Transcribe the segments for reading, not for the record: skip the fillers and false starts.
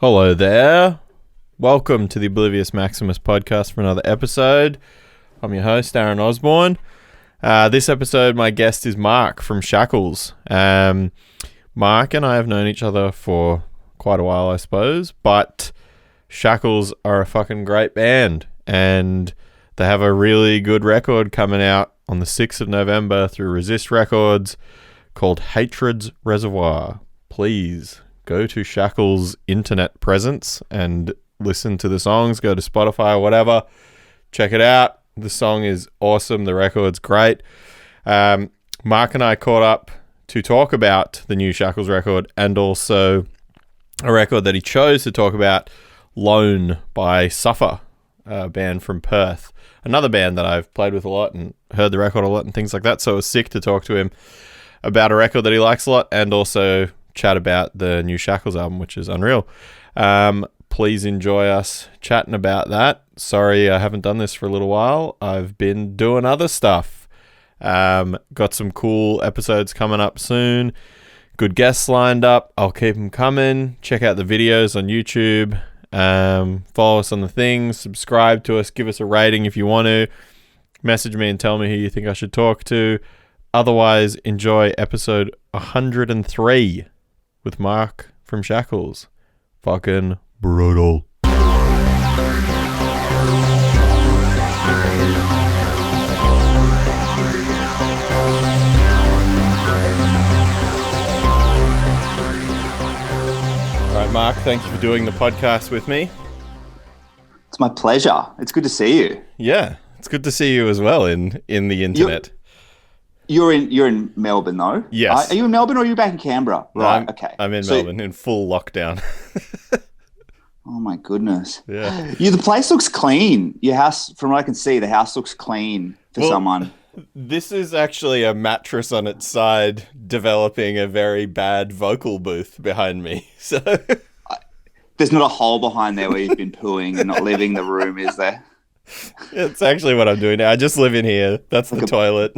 Hello there. Welcome to the Oblivious Maximus podcast for another episode. I'm your host, Aaron Osborne. This episode, my guest is Mark from Shackles. Mark and I have known each other for quite a while, I suppose, but Shackles are a fucking great band, and they have a really good record coming out on the 6th of November through Resist Records called Hatred's Reservoir. Please go to Shackles' internet presence and listen to the songs. Go to Spotify or whatever. Check it out. The song is awesome. The record's great. Mark and I caught up to talk about the new Shackles record and also a record that he chose to talk about, Lone by Suffer, a band from Perth. Another band that I've played with a lot and heard the record a lot and things like that. So it was sick to talk to him about a record that he likes a lot and also chat about the new Shackles album, which is unreal. Please enjoy us chatting about that. Sorry I haven't done this for a little while. I've been doing other stuff. Got some cool episodes coming up soon. Good guests lined up. I'll keep them coming. Check out the videos on YouTube. Follow us on the things. Subscribe to us. Give us a rating if you want to. Message me and tell me who you think I should talk to. Otherwise, enjoy episode 103 with Mark from Shackles. Fucking brutal. Alright, Mark, thank you for doing the podcast with me. It's my pleasure. It's good to see you. Yeah, it's good to see you as well in the internet. You're in Melbourne, though? Yes. Are you in Melbourne or are you back in Canberra? Right, okay. I'm in Melbourne in full lockdown. Oh, my goodness. Yeah. The place looks clean. Your house, from what I can see, the house looks clean for someone. This is actually a mattress on its side developing a very bad vocal booth behind me. So There's not a hole behind there where you've been pooing and not leaving the room, is there? It's actually what I'm doing now. I just live in here. That's like the toilet.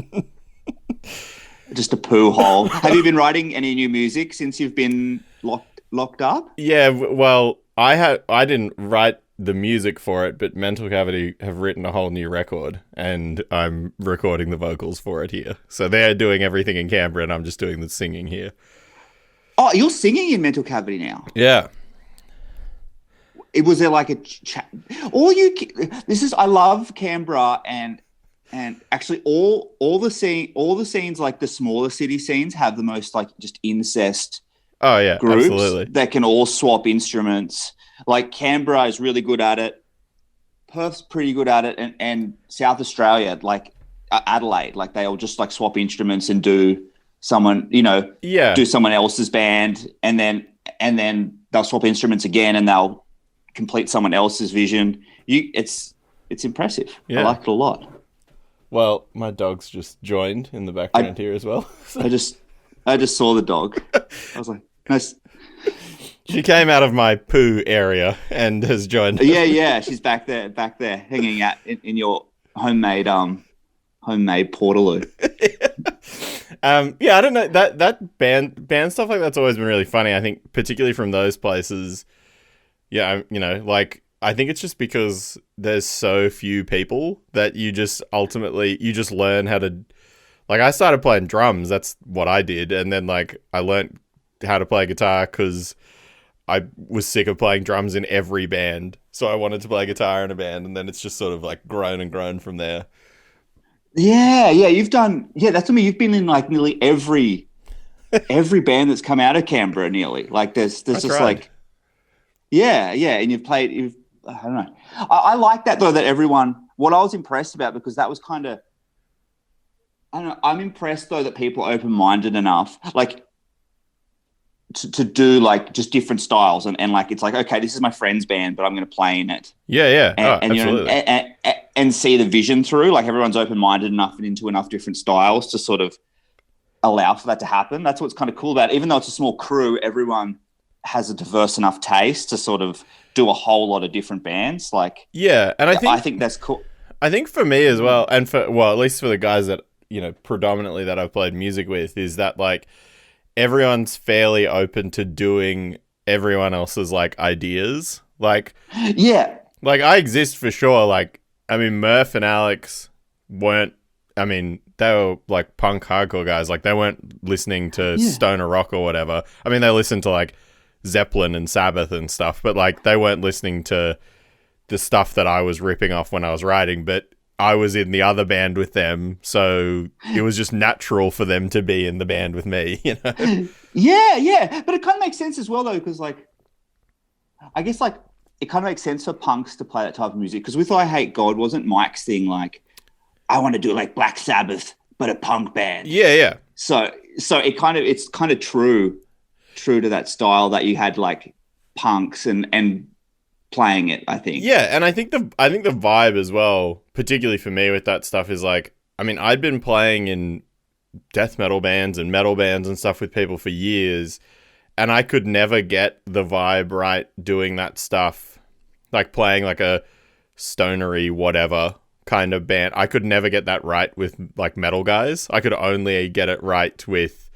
Just a poo hole. Have you been writing any new music since you've been locked up? Yeah, well, I didn't write the music for it, but Mental Cavity have written a whole new record, and I'm recording the vocals for it here. So they're doing everything in Canberra, and I'm just doing the singing here. Oh, you're singing in Mental Cavity now? Yeah. Was there like a chat? I love Canberra and actually all the scenes, like the smaller city scenes, have the most like just incest. Oh yeah, groups absolutely. That can all swap instruments. Like Canberra is really good at it. Perth's pretty good at it, and South Australia, like Adelaide, like they all just like swap instruments and do someone else's band, and then they'll swap instruments again, and they'll complete someone else's vision. It's impressive. Yeah. I like it a lot. Well, my dog's just joined in the background here as well. I just saw the dog. I was like, nice. She came out of my poo area and has joined. Yeah. She's back there, hanging out in your homemade portaloo. I don't know, that band stuff like that's always been really funny. I think particularly from those places. Yeah, like I think it's just because there's so few people that you just learn how to, like, I started playing drums. That's what I did. And then like I learned how to play guitar because I was sick of playing drums in every band. So I wanted to play guitar in a band, and then it's just sort of like grown and grown from there. Yeah. That's what I mean. You've been in like nearly every band that's come out of Canberra nearly. Like there's just tried. Like, yeah. And I don't know. I like that though, that everyone, what I was impressed about, because that was kind of, I don't know, I'm impressed though that people are open-minded enough, like to do like just different styles and like, it's like, okay, this is my friend's band, but I'm going to play in it. Yeah. And absolutely. And see the vision through, like everyone's open-minded enough and into enough different styles to sort of allow for that to happen. That's what's kind of cool about it. Even though it's a small crew, everyone has a diverse enough taste to sort of do a whole lot of different bands. Like, yeah, and I think that's cool. I think for me as well, and for, well, at least for the guys that, predominantly that I've played music with, is that like everyone's fairly open to doing everyone else's like ideas. Like Yeah. like I exist for sure. Like I mean, Murph and Alex weren't. I mean, they were like punk hardcore guys. Like they weren't listening to stoner rock or whatever. I mean, they listened to like Zeppelin and Sabbath and stuff, but like they weren't listening to the stuff that I was ripping off when I was writing. But I was in the other band with them, so it was just natural for them to be in the band with me, you know? Yeah. But it kind of makes sense as well, though, because, like, I guess, like, it kind of makes sense for punks to play that type of music. Because with I Hate God, wasn't Mike's thing, like, I want to do, like, Black Sabbath, but a punk band. Yeah. So it's kind of true to that style that you had, like, punks and playing it, I think. Yeah, and I think the vibe as well, particularly for me with that stuff, is like, I mean, I'd been playing in death metal bands and metal bands and stuff with people for years, and I could never get the vibe right doing that stuff, like playing like a stonery whatever kind of band. I could never get that right with like metal guys. I could only get it right with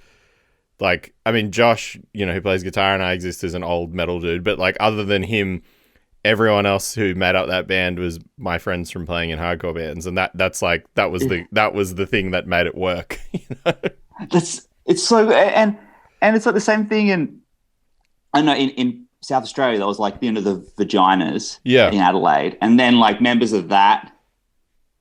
like, I mean, Josh, you know, who plays guitar and I exist as an old metal dude, but like other than him, everyone else who made up that band was my friends from playing in hardcore bands, and that was the thing that made it work. You know? It's so and it's like the same thing I know in South Australia there was like the Vaginas in Adelaide, and then like members of that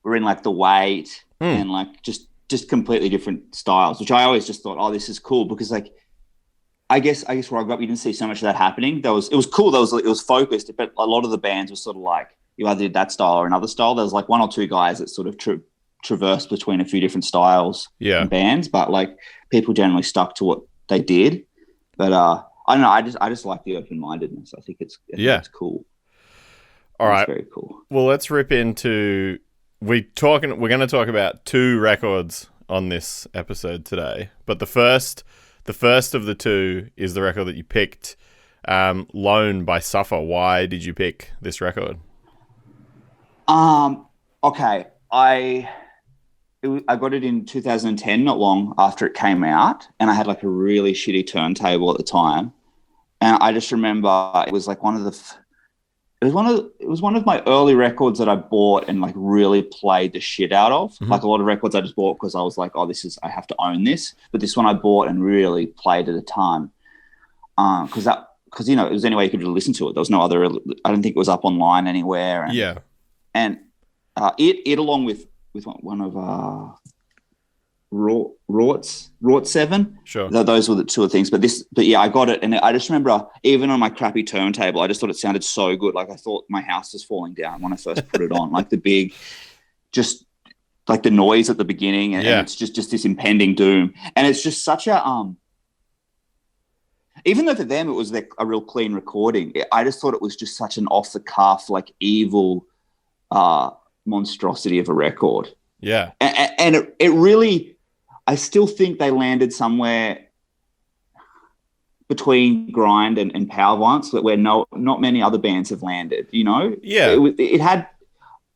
were in like the Weight and like just completely different styles, which I always just thought, oh, this is cool because like. I guess where I grew up, you didn't see so much of that happening. It was cool. It was focused, but a lot of the bands were sort of like you either did that style or another style. There was like one or two guys that sort of traversed between a few different styles and bands, but like people generally stuck to what they did. But I don't know. I just like the open mindedness. I think it's cool. All right, very cool. Well, let's rip into we're going to talk about 2 records on this episode today, but the first of the 2 is the record that you picked, Lone by Suffer. Why did you pick this record? Okay. I got it in 2010, not long after it came out, and I had like a really shitty turntable at the time. And I just remember it was like it was one of my early records that I bought and like really played the shit out of. Mm-hmm. Like a lot of records I just bought because I was like, oh, I have to own this. But this one I bought and really played at a time. Because you know, it was the only way you could really listen to it. There was no other, I don't think it was up online anywhere. And it along with one of Rort 7. Sure. Those were the 2 things. But yeah, I got it. And I just remember, even on my crappy turntable, I just thought it sounded so good. Like I thought my house was falling down when I first put it on. Like the big, just like the noise at the beginning. And it's just this impending doom. And it's just such a, even though for them it was a real clean recording, I just thought it was just such an off the cuff, like evil monstrosity of a record. Yeah. And it really, I still think they landed somewhere between grind and power violence where not many other bands have landed, you know? Yeah. It had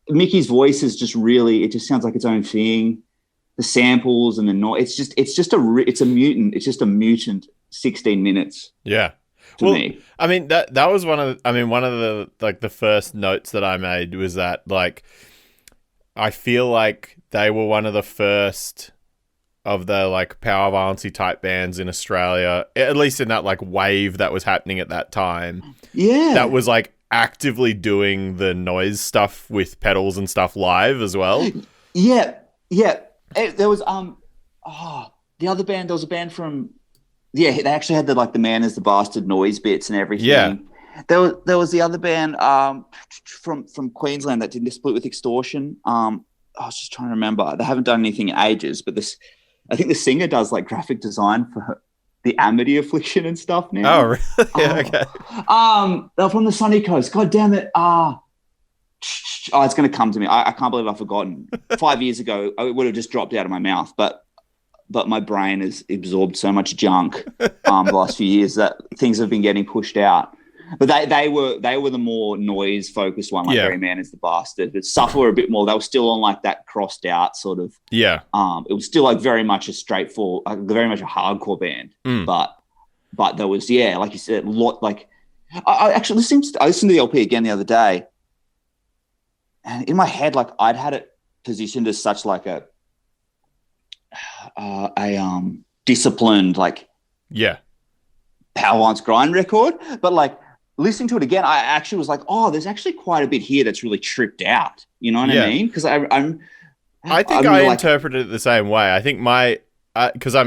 Mickey's voice is just really, it just sounds like its own thing. The samples and the noise, it's just a mutant 16 minutes. Yeah. To me. I mean, that was one of the like the first notes that I made was that like I feel like they were one of the first of the like power violence-y type bands in Australia, at least in that like wave that was happening at that time. Yeah. That was like actively doing the noise stuff with pedals and stuff live as well. Yeah. There was the other band, there was a band from they actually had the Man is the Bastard noise bits and everything. Yeah. There was the other band from Queensland that did the split with Extortion. I was just trying to remember. They haven't done anything in ages, but I think the singer does like graphic design for the Amity Affliction and stuff now. Oh, really? Yeah, okay. They're from the Sunny Coast. God damn it. It's going to come to me. I can't believe I've forgotten. 5 years ago, it would have just dropped out of my mouth, but my brain has absorbed so much junk the last few years that things have been getting pushed out. But they were the more noise focused one, like Very Man is the Bastard. But Suffer were a bit more. They were still on like that crossed out sort of. Yeah. It was still like very much a straightforward, very much a hardcore band. But there was like you said, a lot like I actually I listened to the LP again the other day, and in my head, like I'd had it positioned as such like a disciplined like power lines grind record, but like listening to it again, I actually was like, oh, there's actually quite a bit here that's really tripped out. You know what I mean? Because I think I interpreted it the same way. I think because I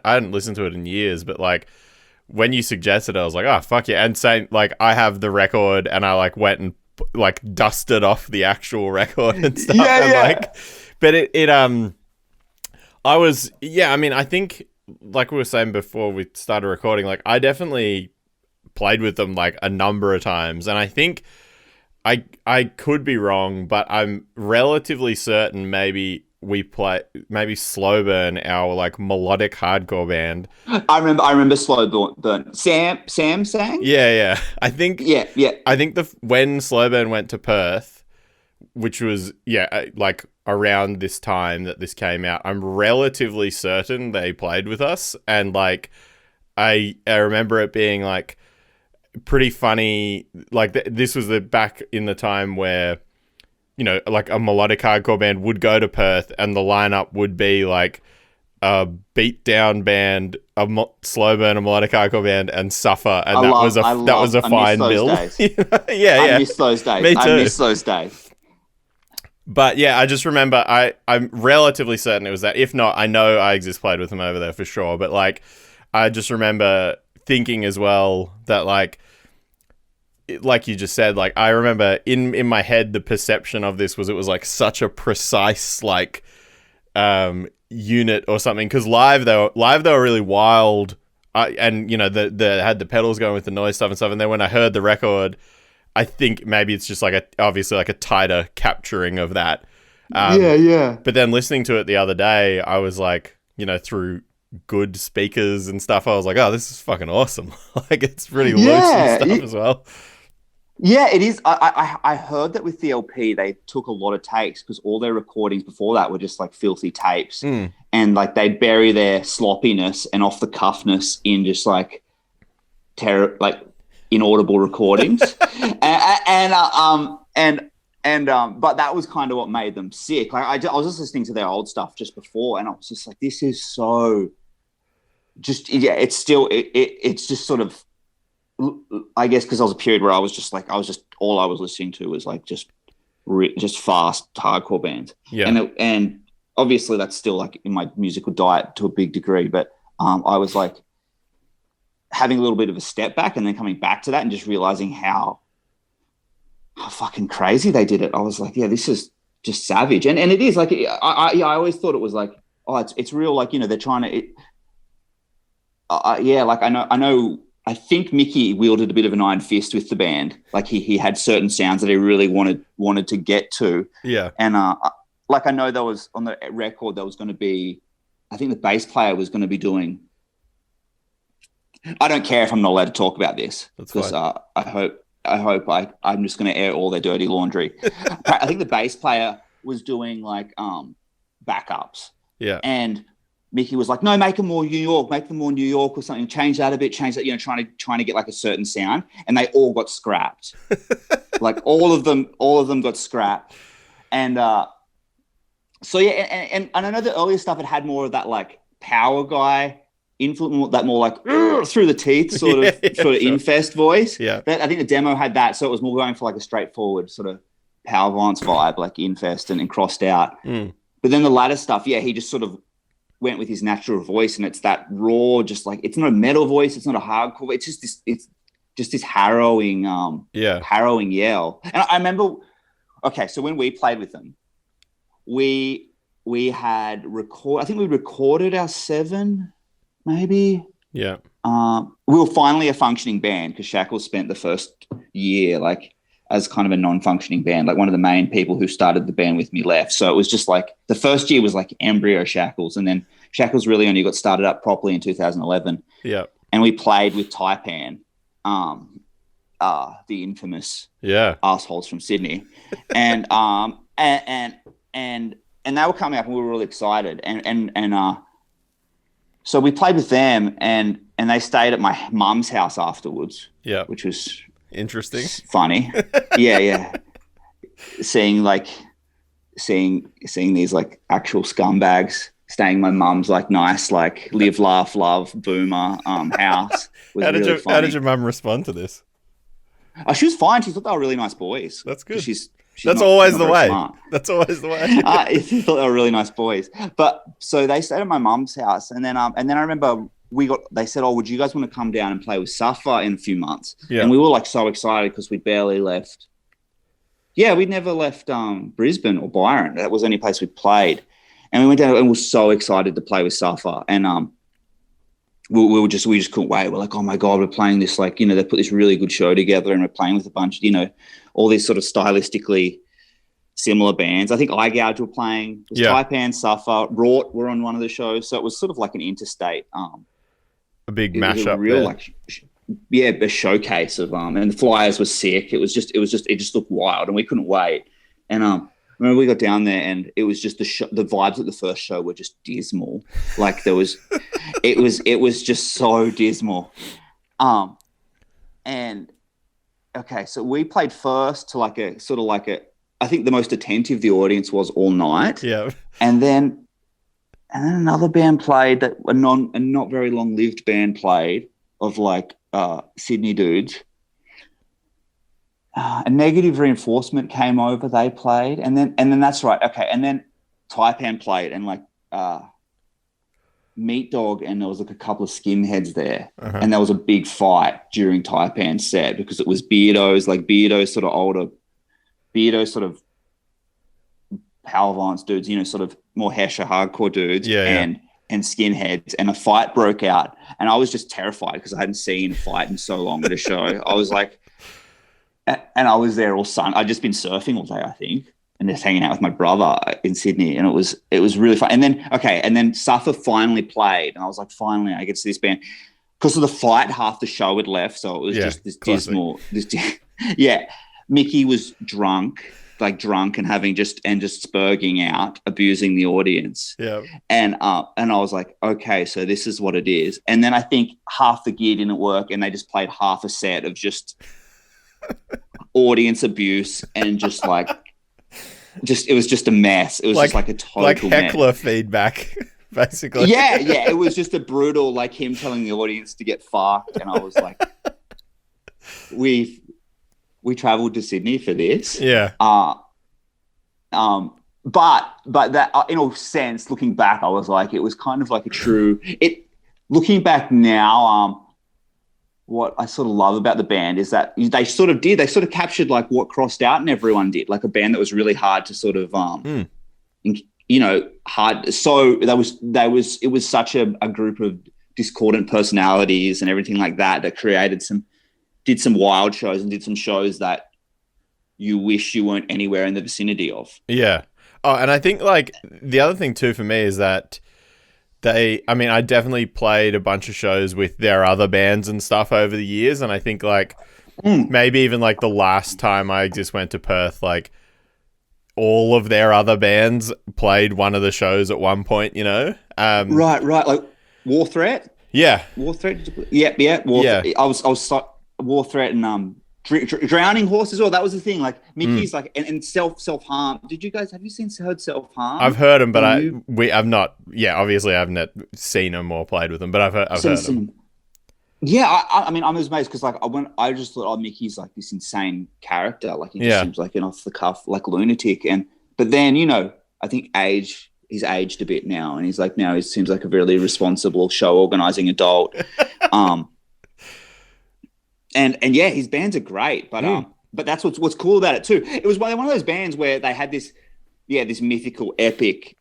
hadn't listened to it in years, but like when you suggested it, I was like, oh fuck yeah. And saying like I have the record and I like went and like dusted off the actual record and stuff. Like, but I think like we were saying before we started recording, like I definitely played with them like a number of times, and I think I could be wrong, but I'm relatively certain maybe Slow Burn, our like melodic hardcore band. I remember Slow Burn. Sam sang? Yeah. I think I think when Slow Burn went to Perth, which was like around this time that this came out, I'm relatively certain they played with us, and like I remember it being like pretty funny. Like this was back in the time where, you know, like a melodic hardcore band would go to Perth and the lineup would be like a beatdown band, Slow Burn, a melodic hardcore band, and Suffer, and that was a fine bill. I miss those days. Me too. I miss those days. But yeah, I just remember I'm relatively certain it was that. If not, I know I Exist played with them over there for sure. But like, I just remember thinking as well that like you just said, like I remember in my head the perception of this was it was like such a precise like unit or something, because live they were really wild, and you know the had the pedals going with the noise stuff and stuff, and then when I heard the record, I think maybe it's just like obviously like a tighter capturing of that. But then listening to it the other day, I was like, you know, through good speakers and stuff, I was like, oh, this is fucking awesome. Like it's really loose and stuff as well. Yeah, it is. I heard that with the LP, they took a lot of takes because all their recordings before that were just like filthy tapes. And like they'd bury their sloppiness and off the cuffness in just like inaudible recordings. But that was kind of what made them sick. Like I was just listening to their old stuff just before, and I was just like, this is so just, it's still, it's just sort of, I guess because there was a period where I was just all I was listening to was like just fast hardcore bands. Yeah. And obviously that's still like in my musical diet to a big degree, but I was like having a little bit of a step back and then coming back to that and just realizing how fucking crazy they did it. I was like, yeah, this is just savage. And it is like, I always thought it was like, oh, it's real. Like, you know, they're trying to, like I think Mickey wielded a bit of an iron fist with the band. Like he had certain sounds that he really wanted to get to. Yeah. And like I know there was on the record there was going to be, I think the bass player was going to be doing. I don't care if I'm not allowed to talk about this because I hope I'm just going to air all their dirty laundry. I think the bass player was doing like backups. Yeah. And Mickey was like, no, make them more New York or something. Change that a bit, you know, trying to get like a certain sound. And they all got scrapped. Like all of them got scrapped. And so, yeah, and I know the earlier stuff, it had more of that like power guy influence, that more like through the teeth sort of infest voice. Yeah. I think the demo had that. So it was more going for like a straightforward sort of power violence vibe, like infest and crossed out. But then the latter stuff, yeah, he just sort of went with his natural voice, and it's that raw, just like, it's not a metal voice, it's not a hardcore, it's just this harrowing yell. And I remember, okay, so when we played with them, we had I think we recorded our 7, maybe. Yeah. We were finally a functioning band because Shackles spent the first year like as kind of a non-functioning band. Like one of the main people who started the band with me left. So it was just like the first year was like embryo Shackles, and then Shackles really only got started up properly in 2011. Yeah. And we played with Taipan, the infamous assholes from Sydney. And they were coming up and we were really excited. And so we played with them and they stayed at my mum's house afterwards. Yeah. Which was Interesting. Funny. Yeah. Seeing these like actual scumbags staying in my mum's like nice like live, laugh, love boomer house was really funny. How did your mum respond to this? Oh, she was fine. She thought they were really nice boys. That's good. She's That's not, always she's the not very way. smart. That's always the way. She thought they were really nice boys. But so they stayed at my mum's house, and then I remember they said, "Oh, would you guys want to come down and play with Safa in a few months?" Yeah. And we were like so excited because we'd barely left. Yeah, we'd never left Brisbane or Byron. That was the only place we played. And we went down and we were so excited to play with Safa. And we just couldn't wait. We're like, oh my God, we're playing this, like, you know, they put this really good show together and we're playing with a bunch, you know, all these sort of stylistically similar bands. I think iGouge were playing. It was Taipan, Safa, Rort were on one of the shows. So it was sort of like an interstate. A big mashup. Real like a showcase of and the flyers were sick. It just looked wild and we couldn't wait. And I remember we got down there and it was just the vibes at the first show were just dismal. Like it was just so dismal. And okay, so we played first to like a sort of like I think the most attentive the audience was all night. Yeah. And then another band played that a not very long-lived band played of like Sydney dudes. A Negative Reinforcement came over, they played, and then that's right, okay, and then Taipan played, and like Meat Dog, and there was like a couple of skinheads there, and there was a big fight during Taipan's set because it was Beardos sort of older, Beardos sort of power violence dudes, you know, sort of more hesher hardcore dudes, and skinheads, and a fight broke out, and I was just terrified because I hadn't seen a fight in so long at a show. I was like, and I was there all sun. I'd just been surfing all day, I think, and just hanging out with my brother in Sydney, and it was really fun. And then Safa finally played, and I was like, finally, I get to see this band. Because of the fight, half the show had left, so it was just this dismal. Mickey was drunk and having just spurging out, abusing the audience. Yeah. And I was like, okay, so this is what it is. And then I think half the gear didn't work, and they just played half a set of just audience abuse and just like it was just a mess. It was just like a total like heckler mess. Feedback, basically. Yeah. It was just a brutal, like him telling the audience to get fucked, and I was like, we traveled to Sydney for this. Yeah. But that in a sense, looking back, I was like, it was kind of like a true. Looking back now, what I sort of love about the band is that they sort of captured like what Crossed Out and everyone did, like a band that was really hard to sort of, you know, hard. So it was such a group of discordant personalities and everything like that did some wild shows and did some shows that you wish you weren't anywhere in the vicinity of. Yeah. Oh, and I think like the other thing too for me is that I definitely played a bunch of shows with their other bands and stuff over the years. And I think like maybe even like the last time I just went to Perth, like all of their other bands played one of the shows at one point, you know? Right. Like War Threat. Yeah. War Threat. Yeah. I was War Threat and Drowning Horse as well. That was the thing. Like Mickey's like and self harm. Have you heard Self Harm? I've heard them, but I've not. Yeah, obviously I've not seen them or played with them, but I've heard them. Yeah, I mean, I'm amazed because like I just thought, Mickey's like this insane character. Like he just seems like an off the cuff like lunatic, but then you know I think he's aged a bit now, and now he seems like a really responsible show organizing adult. And yeah, his bands are great, but that's what's cool about it too. It was one of those bands where they had this mythical epic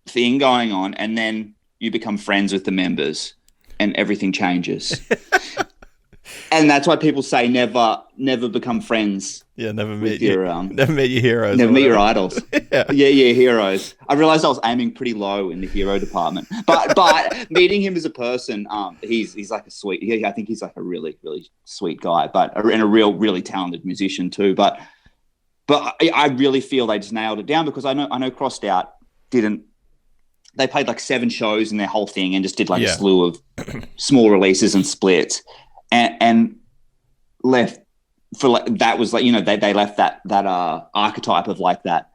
thing going on, and then you become friends with the members, and everything changes. And that's why people say never become friends. Yeah, never meet your heroes. Never meet your idols. Yeah, heroes. I realized I was aiming pretty low in the hero department, but meeting him as a person, he's like a sweet. Yeah, I think he's like a really really sweet guy, and a really talented musician too. But I really feel they just nailed it down because I know Crossed Out didn't. They played like 7 shows in their whole thing and just did like a slew of small releases and splits. And left for like that was like, you know, they left that archetype of like that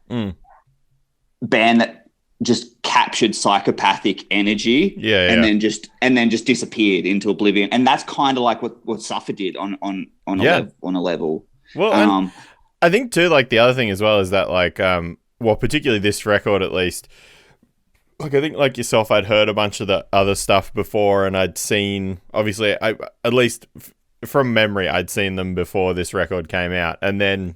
band that just captured psychopathic energy, and then just disappeared into oblivion. And that's kind of like what Suffer did on a level. Well, I think too, like the other thing as well is that like well, particularly this record at least, like I think like yourself, I'd heard a bunch of the other stuff before, and I'd seen, obviously, at least from memory, I'd seen them before this record came out. And then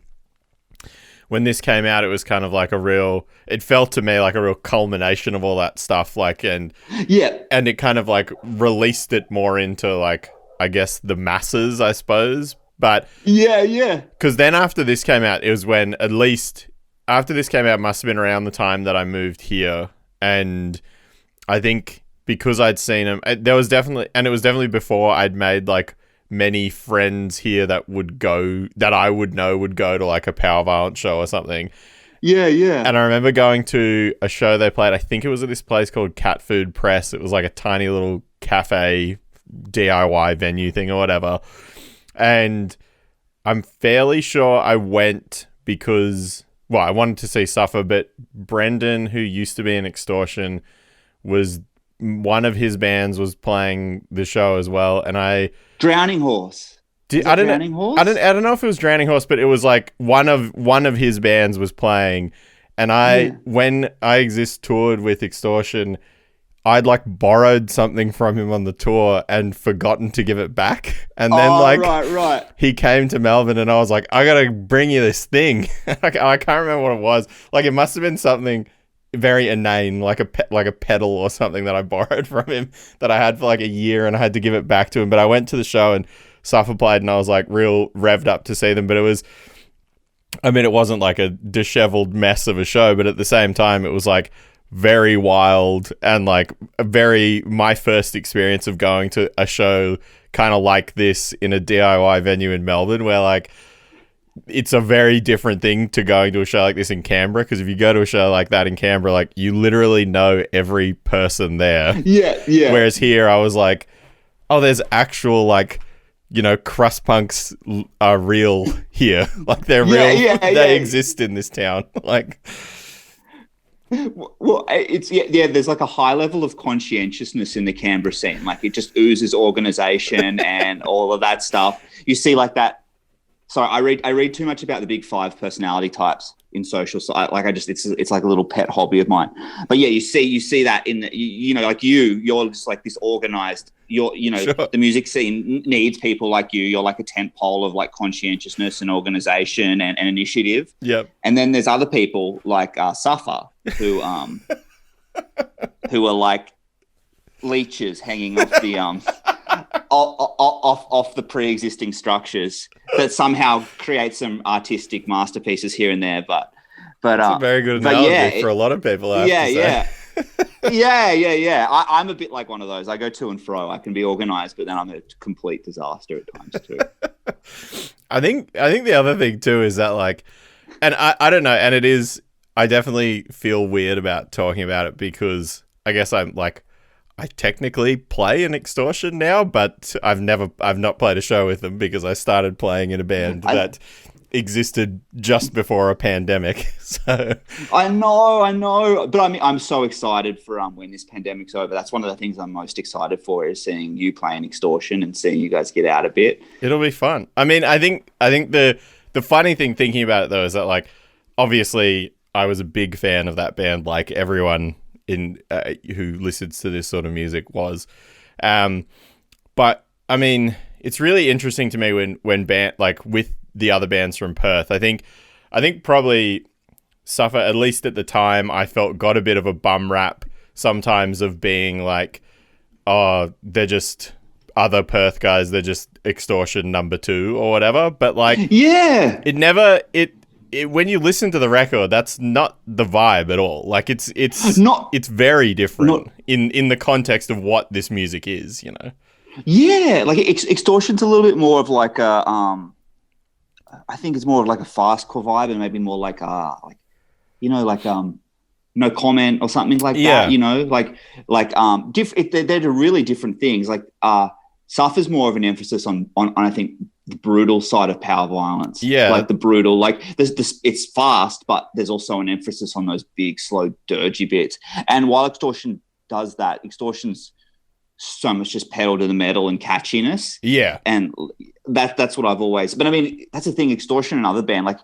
when this came out, it was kind of like it felt to me like a real culmination of all that stuff. Like, and it kind of like released it more into like, I guess, the masses, I suppose. But because then after this came out, it was when, at least after this came out, must have been around the time that I moved here. And I think because I'd seen him, it was definitely before I'd made like many friends here that I would know would go to like a Power Violence show or something. Yeah. And I remember going to a show they played, I think it was at this place called Cat Food Press. It was like a tiny little cafe DIY venue thing or whatever. And I'm fairly sure I went because, well, I wanted to see Suffer, but Brendan, who used to be in Extortion, was one of his bands was playing the show as well, and Drowning Horse. I don't know if it was Drowning Horse, but it was like one of his bands was playing, and when I Exist toured with Extortion, I'd like borrowed something from him on the tour and forgotten to give it back. And then right. He came to Melbourne and I was like, I got to bring you this thing. I can't remember what it was. Like it must have been something very inane, like a pedal or something that I borrowed from him that I had for like a year, and I had to give it back to him. But I went to the show and Suffer played, and I was like real revved up to see them. But it wasn't like a disheveled mess of a show, but at the same time, it was like very wild and like my first experience of going to a show kind of like this in a DIY venue in Melbourne, where like it's a very different thing to going to a show like this in Canberra, because if you go to a show like that in Canberra, like you literally know every person there. Yeah. Whereas here I was like, oh, there's actual like, you know, crust punks are real here. Like they're real. They exist in this town. Like, well, there's like a high level of conscientiousness in the Canberra scene. Like it just oozes organization and all of that stuff. You see like that. Sorry, I read too much about the big five personality types in social. So it's like a little pet hobby of mine. But yeah, you see that in the, you know, like you're just like this organized. Sure. The music scene needs people like you. You're like a tent pole of like conscientiousness and organization and initiative. Yep. And then there's other people like Suffer who are like leeches hanging off the off the pre-existing structures that somehow create some artistic masterpieces here and there. But that's a very good analogy for a lot of people. Yeah. I'm a bit like one of those. I go to and fro. I can be organized, but then I'm a complete disaster at times too. I think the other thing too is that like, and I don't know, and it is, I definitely feel weird about talking about it because I guess I'm like, I technically play an Extortion now, but I've not played a show with them because I started playing in a band that existed just before a pandemic. So I know, but I mean, I'm so excited for when this pandemic's over. That's one of the things I'm most excited for, is seeing you playing Extortion and seeing you guys get out a bit. It'll be fun. I mean, I think the funny thing thinking about it though is that like obviously I was a big fan of that band, like everyone in who listens to this sort of music was, but I mean, it's really interesting to me when band like with the other bands from Perth. I think probably Suffer, at least at the time, I felt got a bit of a bum rap sometimes of being like, oh, they're just other Perth guys, they're just Extortion number 2 or whatever. But like, yeah, when you listen to the record, that's not the vibe at all. Like it's very different in the context of what this music is, you know? Yeah. Like Extortion's a little bit more of like a, I think it's more of like a fastcore vibe, and maybe more like No Comment or something like that, you know, they're really different things. Like Suffer's more of an emphasis on I think the brutal side of power violence. Yeah. Like the brutal, like there's this, it's fast, but there's also an emphasis on those big, slow, dirgy bits. And while Extortion does that, Extortion's so much just pedal to the metal and catchiness. Yeah. And that's what I've always, but I mean, that's the thing, Extortion, another band, like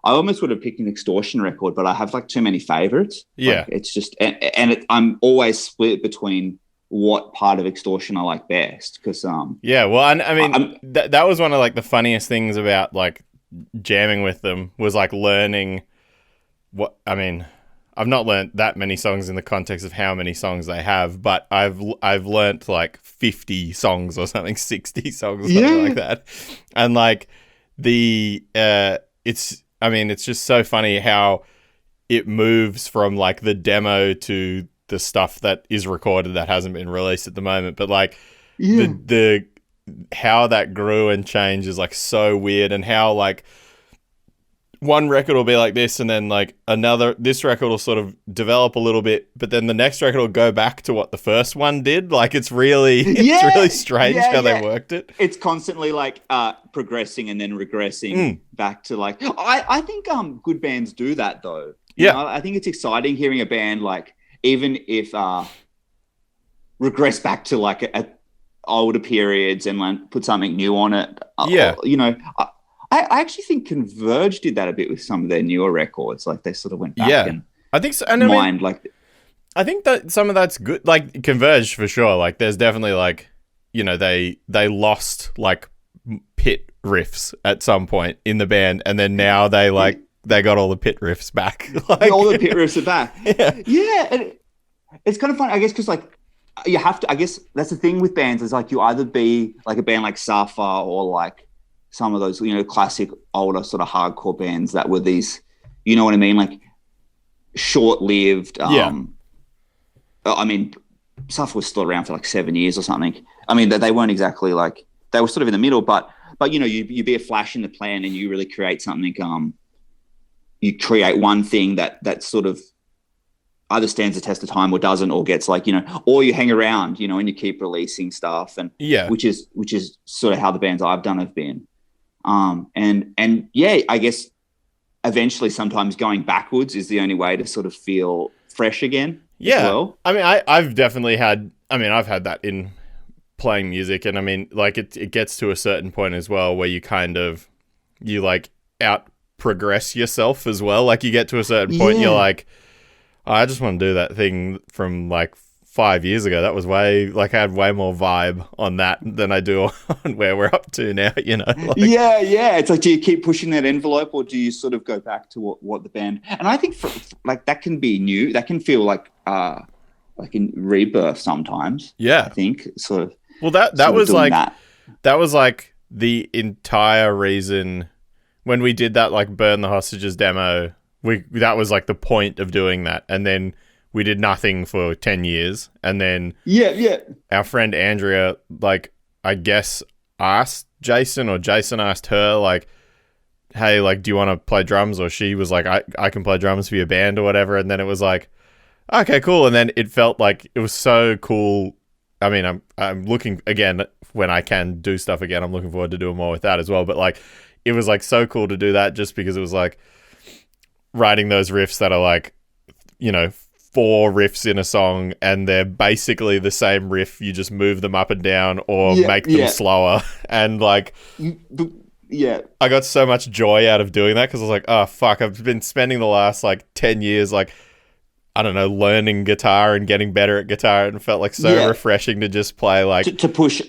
I almost would have picked an Extortion record, but I have like too many favorites. Yeah. Like, it's just, I'm always split between what part of Extortion I like best. Cause, yeah, well, I mean, that was one of like the funniest things about like jamming with them was like learning what, I mean, I've not learned that many songs in the context of how many songs they have, but I've learnt like 50 songs or something, 60 songs or something like that. And like it's just so funny how it moves from like the demo to the stuff that is recorded that hasn't been released at the moment. But like the how that grew and changed is like so weird, and how like one record will be like this, and then like this record will sort of develop a little bit, but then the next record will go back to what the first one did. Like it's really strange how they worked it. It's constantly like progressing and then regressing back to like, I think good bands do that though. You know, I think it's exciting hearing a band like, even if regress back to like a older periods and like put something new on it. You know, I actually think Converge did that a bit with some of their newer records. Like they sort of went back and I think so. And I think that some of that's good. Like Converge for sure. Like there's definitely like, you know, they lost like pit riffs at some point in the band, and then now they like they got all the pit riffs back. Like, all the pit riffs are back. Yeah. And it's kind of fun, I guess, because like you have to. I guess that's the thing with bands is like you either be like a band like Safa or like some of those, you know, classic older sort of hardcore bands that were these, you know what I mean, like short-lived. I mean, Safa was still around for like 7 years or something. I mean, they weren't exactly like, they were sort of in the middle, but you know, you be a flash in the pan and you really create something. You create one thing that sort of either stands the test of time or doesn't, or gets like, you know, or you hang around, you know, and you keep releasing stuff, and which is sort of how the bands I've done have been. And yeah, I guess eventually sometimes going backwards is the only way to sort of feel fresh again. Yeah. As well. I mean, I've definitely had, I've had that in playing music, and I mean, like it gets to a certain point as well where you kind of, you like out progress yourself as well. Like you get to a certain point, you're like, oh, I just want to do that thing from like 5 years ago. That was way, like I had way more vibe on that than I do on where we're up to now, you know? Like, yeah. It's like, do you keep pushing that envelope, or do you sort of go back to what the band, and I think like that can be new. That can feel like in rebirth sometimes. Yeah. I think sort of. Well, that was like, that was like the entire reason when we did that, like Burn the Hostages demo, that was like the point of doing that. And then we did nothing for 10 years. And then our friend Andrea, like, I guess asked Jason, or Jason asked her, like, hey, like, do you want to play drums? Or she was like, I can play drums for your band or whatever. And then it was like, okay, cool. And then it felt like it was so cool. I mean, I'm looking, again, when I can do stuff again, I'm looking forward to doing more with that as well. But like, it was like so cool to do that, just because it was like writing those riffs that are like, you know, 4 riffs in a song, and they're basically the same riff. You just move them up and down or make them slower. And like, I got so much joy out of doing that, because I was like, oh fuck, I've been spending the last like 10 years, like, I don't know, learning guitar and getting better at guitar, and it felt like so refreshing to just play like to push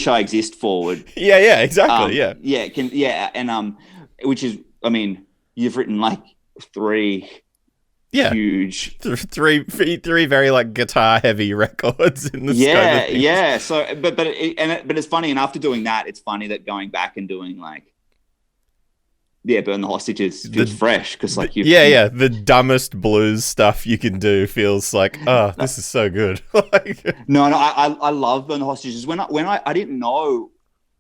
I Exist forward. Yeah, exactly. And which is, I mean, you've written like 3 huge, 3 very like guitar heavy records in the scope of things. Yeah. So, but it's funny, and after doing that, it's funny that going back and doing like, Burn the Hostages feels fresh, because like the dumbest blues stuff you can do feels like, oh, this is so good. No, I love Burn the Hostages. When I didn't know,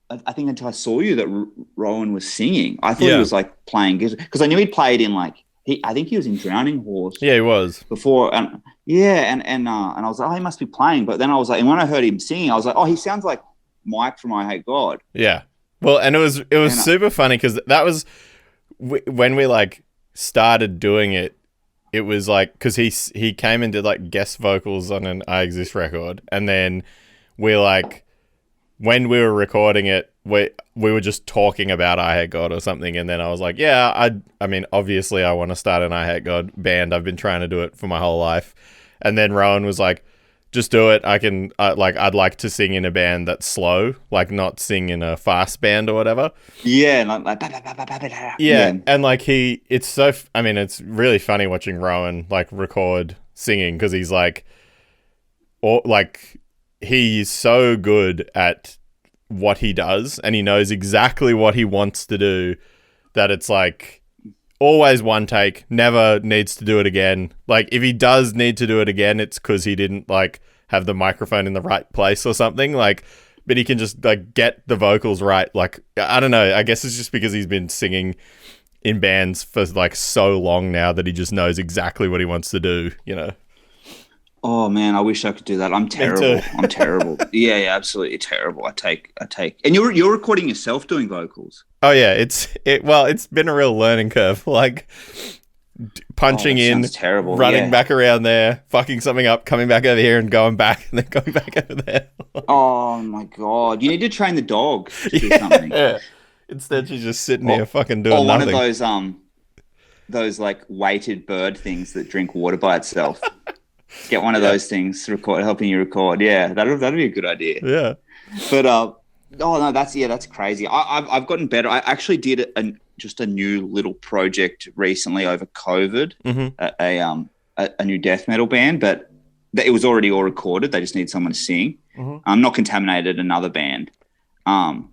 I think until I saw you, that Rowan was singing. I thought he was like playing guitar, because I knew he'd played in like, I think he was in Drowning Horse. Yeah, he was before, and I was like, oh, he must be playing. But then I was like, and when I heard him singing, I was like, oh, he sounds like Mike from I Hate God. Yeah. Well, and it was And super funny because that was when we like started doing it. It was like because he came and did like guest vocals on an I Exist record, and then we like when we were recording it, we were just talking about I Hate God or something, and then I was like, yeah, I mean, obviously I want to start an I Hate God band. I've been trying to do it for my whole life, and then Rowan was like, just do it. I'd like to sing in a band that's slow, like not sing in a fast band or whatever. yeah, like Yeah, and like it's really funny watching Rowan like record singing because he's like, he's so good at what he does and he knows exactly what he wants to do that it's like always one take, never needs to do it again. Like if he does need to do it again, it's because he didn't like have the microphone in the right place or something. Like, but he can just like get the vocals right. Like, I don't know. I guess it's just because he's been singing in bands for like so long now that he just knows exactly what he wants to do, you know? oh man, I wish I could do that. I'm terrible. I'm terrible. Yeah, absolutely terrible. I take. And you're recording yourself doing vocals. Oh yeah, it's been a real learning curve. Like punching in, terrible. running back around there, fucking something up, coming back over here, and going back, and then going back over there. Oh my god, you need to train the dog to do something. Yeah. Instead, she's just sitting here fucking doing one nothing. of those like weighted bird things that drink water by itself. Get one of those things to record, helping you record. Yeah, that'd be a good idea. Yeah, but oh no, that's crazy. I've gotten better. I actually did just a new little project recently over COVID, a new death metal band, but it was already all recorded. They just need someone to sing. I'm not contaminated another band, and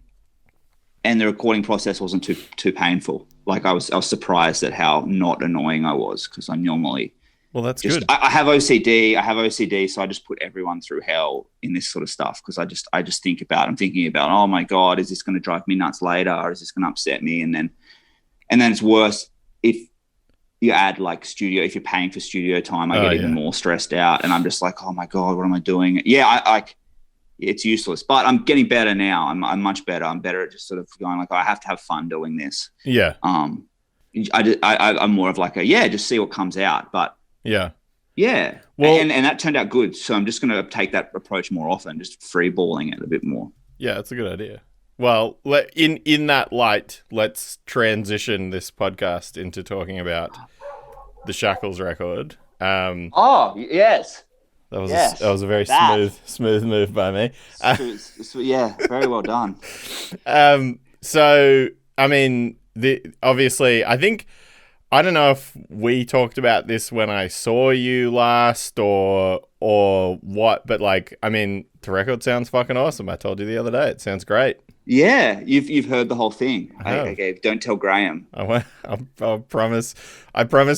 the recording process wasn't too painful. Like I was surprised at how not annoying I was because I'm normally. Well, that's good. I have OCD, so I just put everyone through hell in this sort of stuff because I just think about. I'm thinking about, oh my god, is this going to drive me nuts later, or is this going to upset me? And then it's worse if you add like studio. If you're paying for studio time, I get even more stressed out, and I'm just like, oh my god, what am I doing? Yeah, it's useless. But I'm getting better now. I'm much better. I'm better at just sort of going like, I have to have fun doing this. Yeah. I'm more of like just see what comes out, but. Yeah. Well, and that turned out good. So I'm just going to take that approach more often, just freeballing it a bit more. Yeah, that's a good idea. Well, in that light, let's transition this podcast into talking about the Shackles record. Yes. That was a very smooth move by me. Yeah, very well done. So I mean, obviously, I don't know if we talked about this when I saw you last or what, but like, I mean, the record sounds fucking awesome. I told you the other day, it sounds great. Yeah, you've heard the whole thing. I don't tell Graham. I promise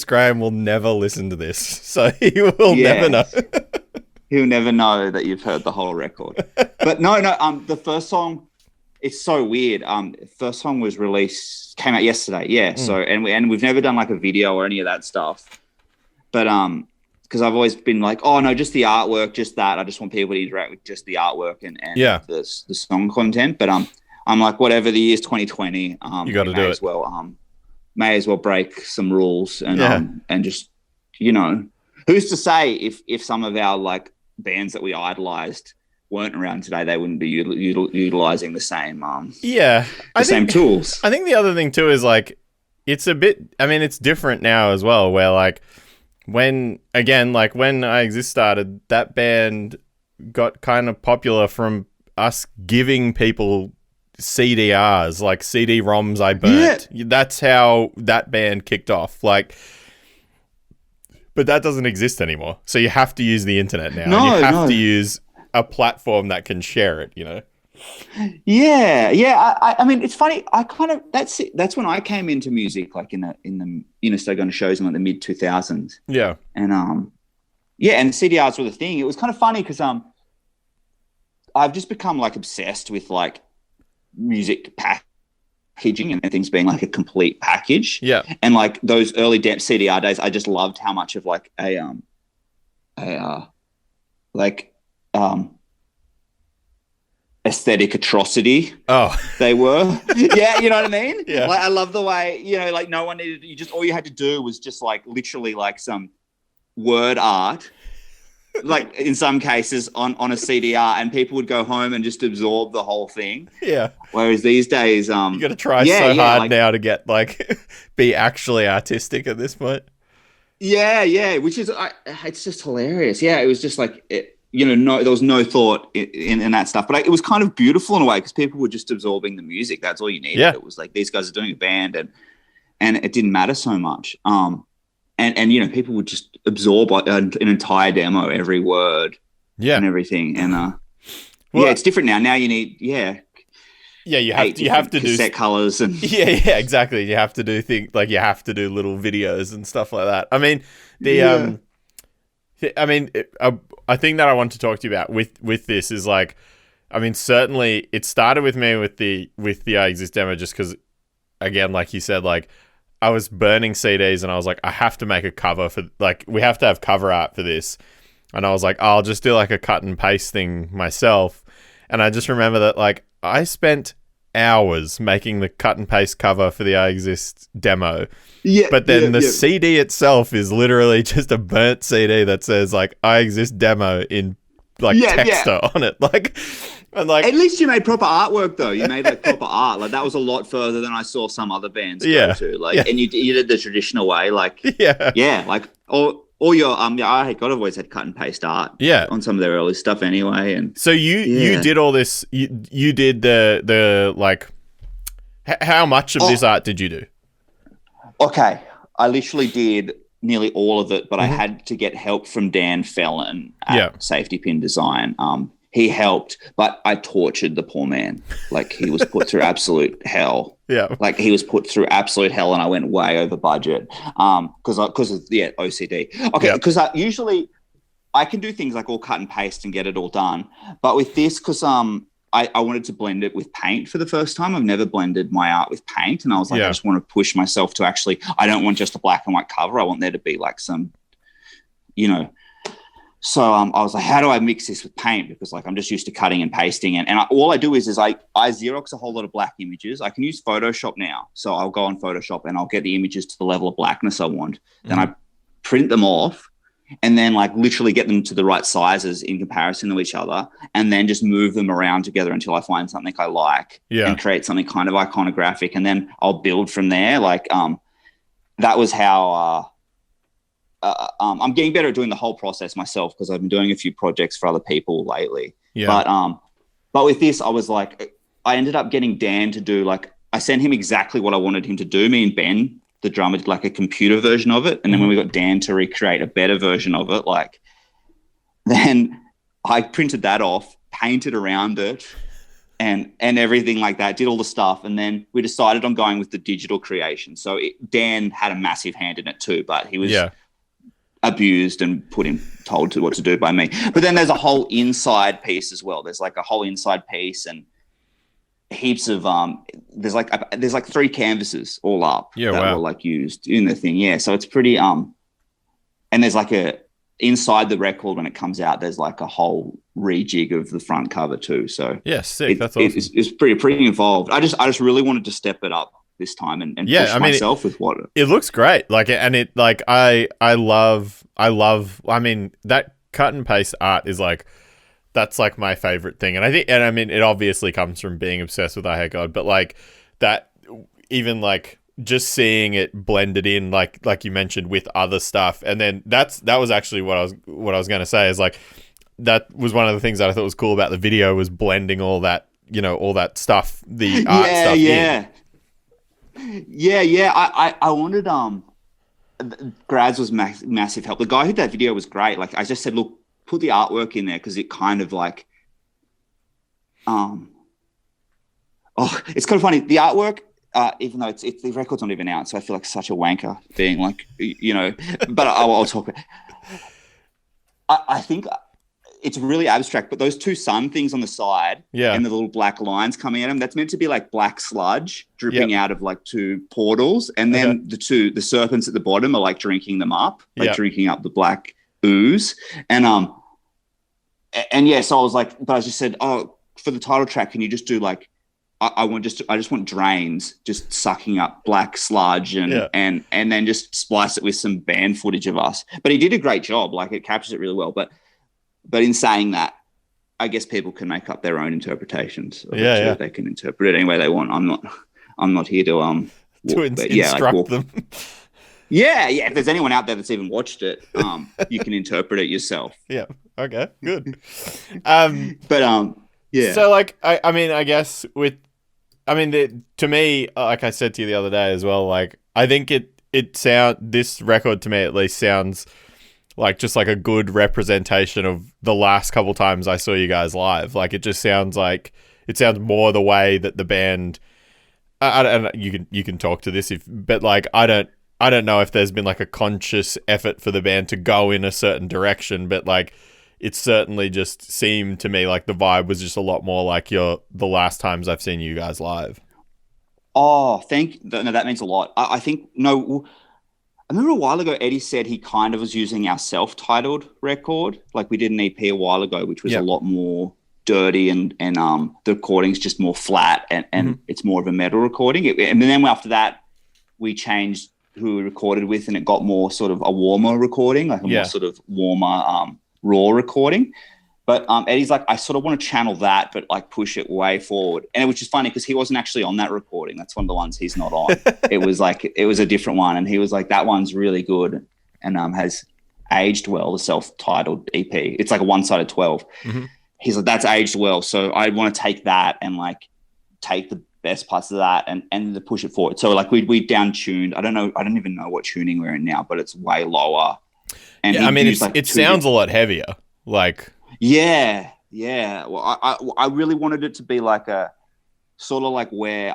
Graham will never listen to this, so he will never know. He'll never know that you've heard the whole record. But no, the first song, it's so weird. First song came out yesterday. Yeah. So and we've never done like a video or any of that stuff. But because I've always been like, oh no, just the artwork, just that. I just want people to interact with just the artwork and the song content. But I'm like, whatever, the year's 2020. You got to do it. May as well break some rules and just, you know, who's to say if some of our like bands that we idolized weren't around today, they wouldn't be utilizing the same same tools. I think the other thing too is like it's a bit, I mean, it's different now as well, where like when I Exist started, that band got kind of popular from us giving people CDRs, like CD-ROMs I burnt. Yeah. That's how that band kicked off. Like, but that doesn't exist anymore. So you have to use the internet now. No, you have to use a platform that can share it, you know? Yeah. I mean, it's funny. I kind of, that's when I came into music, like in the, you know, started going to shows in like the mid 2000s. Yeah. And, and CDRs were the thing. It was kind of funny because, I've just become like obsessed with like music packaging and things being like a complete package. Yeah. And like those early CDR days, I just loved how much of like a aesthetic atrocity Oh, they were. Yeah, you know what I mean? Yeah. Like, I love the way, like no one needed, all you had to do was just like literally like some word art, like in some cases on a CDR, and people would go home and just absorb the whole thing. yeah. Whereas these days, You got to try hard like, now to get like be actually artistic at this point. Yeah, which is it's just hilarious. Yeah, it was just like there was no thought in that stuff, but it was kind of beautiful in a way because people were just absorbing the music. That's all you needed. Yeah. It was like these guys are doing a band, and it didn't matter so much. And people would just absorb an entire demo, every word, and everything. And it's different now. Now you need you have to do cassette colors and yeah, exactly. You have to do things like you have to do little videos and stuff like that. I mean, I think that I want to talk to you about with this is like, I mean, certainly it started with me with the I Exist demo just because, again, like you said, like I was burning CDs and I was like, I have to make a cover for, like, we have to have cover art for this. And I was like, I'll just do like a cut and paste thing myself. And I just remember that like I spent hours making the cut and paste cover for the I Exist demo. Yeah. But then the CD itself is literally just a burnt CD that says like I Exist demo in like texture on it. Like, and like, at least you made proper artwork though. You made like proper art. Like that was a lot further than I saw some other bands go to. Like, and you did the traditional way. Like, like all your I've always had cut and paste art. On some of their early stuff anyway. And so you did all this. You did the like. How much of this art did you do? Okay, I literally did nearly all of it, but I had to get help from Dan Fellon at Safety Pin Design. He helped, but I tortured the poor man. Like he was put through absolute hell. Yeah. Like he was put through absolute hell, and I went way over budget. Because of OCD. Okay, because usually I can do things like all cut and paste and get it all done. But with this, because I wanted to blend it with paint for the first time. I've never blended my art with paint, and I was like, I just want to push myself to actually. I don't want just a black and white cover. I want there to be like some, So I was like, how do I mix this with paint? Because like I'm just used to cutting and pasting, and all I do is I Xerox a whole lot of black images. I can use Photoshop now, so I'll go on Photoshop and I'll get the images to the level of blackness I want. Then I print them off, and then like literally get them to the right sizes in comparison to each other, and then just move them around together until I find something I like, and create something kind of iconographic, and then I'll build from there. Like that was how. I'm getting better at doing the whole process myself because I've been doing a few projects for other people lately. Yeah. But with this, I was like, I ended up getting Dan to do like, I sent him exactly what I wanted him to do. Me and Ben, the drummer, did like a computer version of it. And then when we got Dan to recreate a better version of it, like, then I printed that off, painted around it and everything like that, did all the stuff. And then we decided on going with the digital creation. So Dan had a massive hand in it too, but he was abused and told what to do by me. But then there's a whole inside piece as well. There's like a whole inside piece and heaps of there's like 3 canvases all up that were like used in the thing. Yeah, so it's pretty and there's like a inside the record when it comes out. There's like a whole rejig of the front cover too. So sick. That's awesome. It's pretty involved. I just really wanted to step it up this time and push myself with what it looks great. Like, and it like I love. I mean, that cut and paste art is like, that's like my favorite thing. And I mean, it obviously comes from being obsessed with I Hate God, but like that, even like just seeing it blended in, like you mentioned, with other stuff. And then that was actually what I was going to say is like, that was one of the things that I thought was cool about the video was blending all that, all that stuff, the art stuff. I wanted Grads was massive help. The guy who did that video was great. Like I just said, look, put the artwork in there because it kind of like it's kind of funny. The artwork, even though it's the record's not even out, so I feel like such a wanker being like, but I'll talk about. I think it's really abstract, but those 2 sun things on the side and the little black lines coming at them, that's meant to be like black sludge dripping out of like 2 portals. And then the serpents at the bottom are like drinking them up, drinking up the black ooze. And so I was like, but I just said, for the title track, can you just do like, I just want drains just sucking up black sludge and then just splice it with some band footage of us. But he did a great job. Like, it captures it really well. But in saying that, I guess people can make up their own interpretations of it. They can interpret it any way they want. I'm not here to instruct them. Yeah. If there's anyone out there that's even watched it, you can interpret it yourself. Yeah. Okay. Good. Yeah. So, like, I mean, I guess to me, like I said to you the other day as well, like, I think this record to me at least sounds like just like a good representation of the last couple times I saw you guys live. Like, it just sounds more the way that the band. You can talk to this but like I don't know if there's been like a conscious effort for the band to go in a certain direction, but like it certainly just seemed to me like the vibe was just a lot more like the last times I've seen you guys live. Oh, that means a lot. I think, no, I remember a while ago, Eddie said he kind of was using our self-titled record. Like, we did an EP a while ago, which was a lot more dirty and the recording's just more flat and it's more of a metal recording. And then after that, we changed who we recorded with and it got more sort of a warmer recording, like a more sort of warmer, raw recording. But Eddie's like, I sort of want to channel that, but like push it way forward. And it was just funny because he wasn't actually on that recording. That's one of the ones he's not on. It was a different one. And he was like, that one's really good and has aged well, the self-titled EP. It's like a one-sided 12. Mm-hmm. He's like, that's aged well. So I want to take that and like take the best parts of that and to push it forward. So like we down-tuned. I don't even know what tuning we're in now, but it's way lower. And I mean, it sounds a lot heavier. Like, yeah. Well, I really wanted it to be like a sort of like where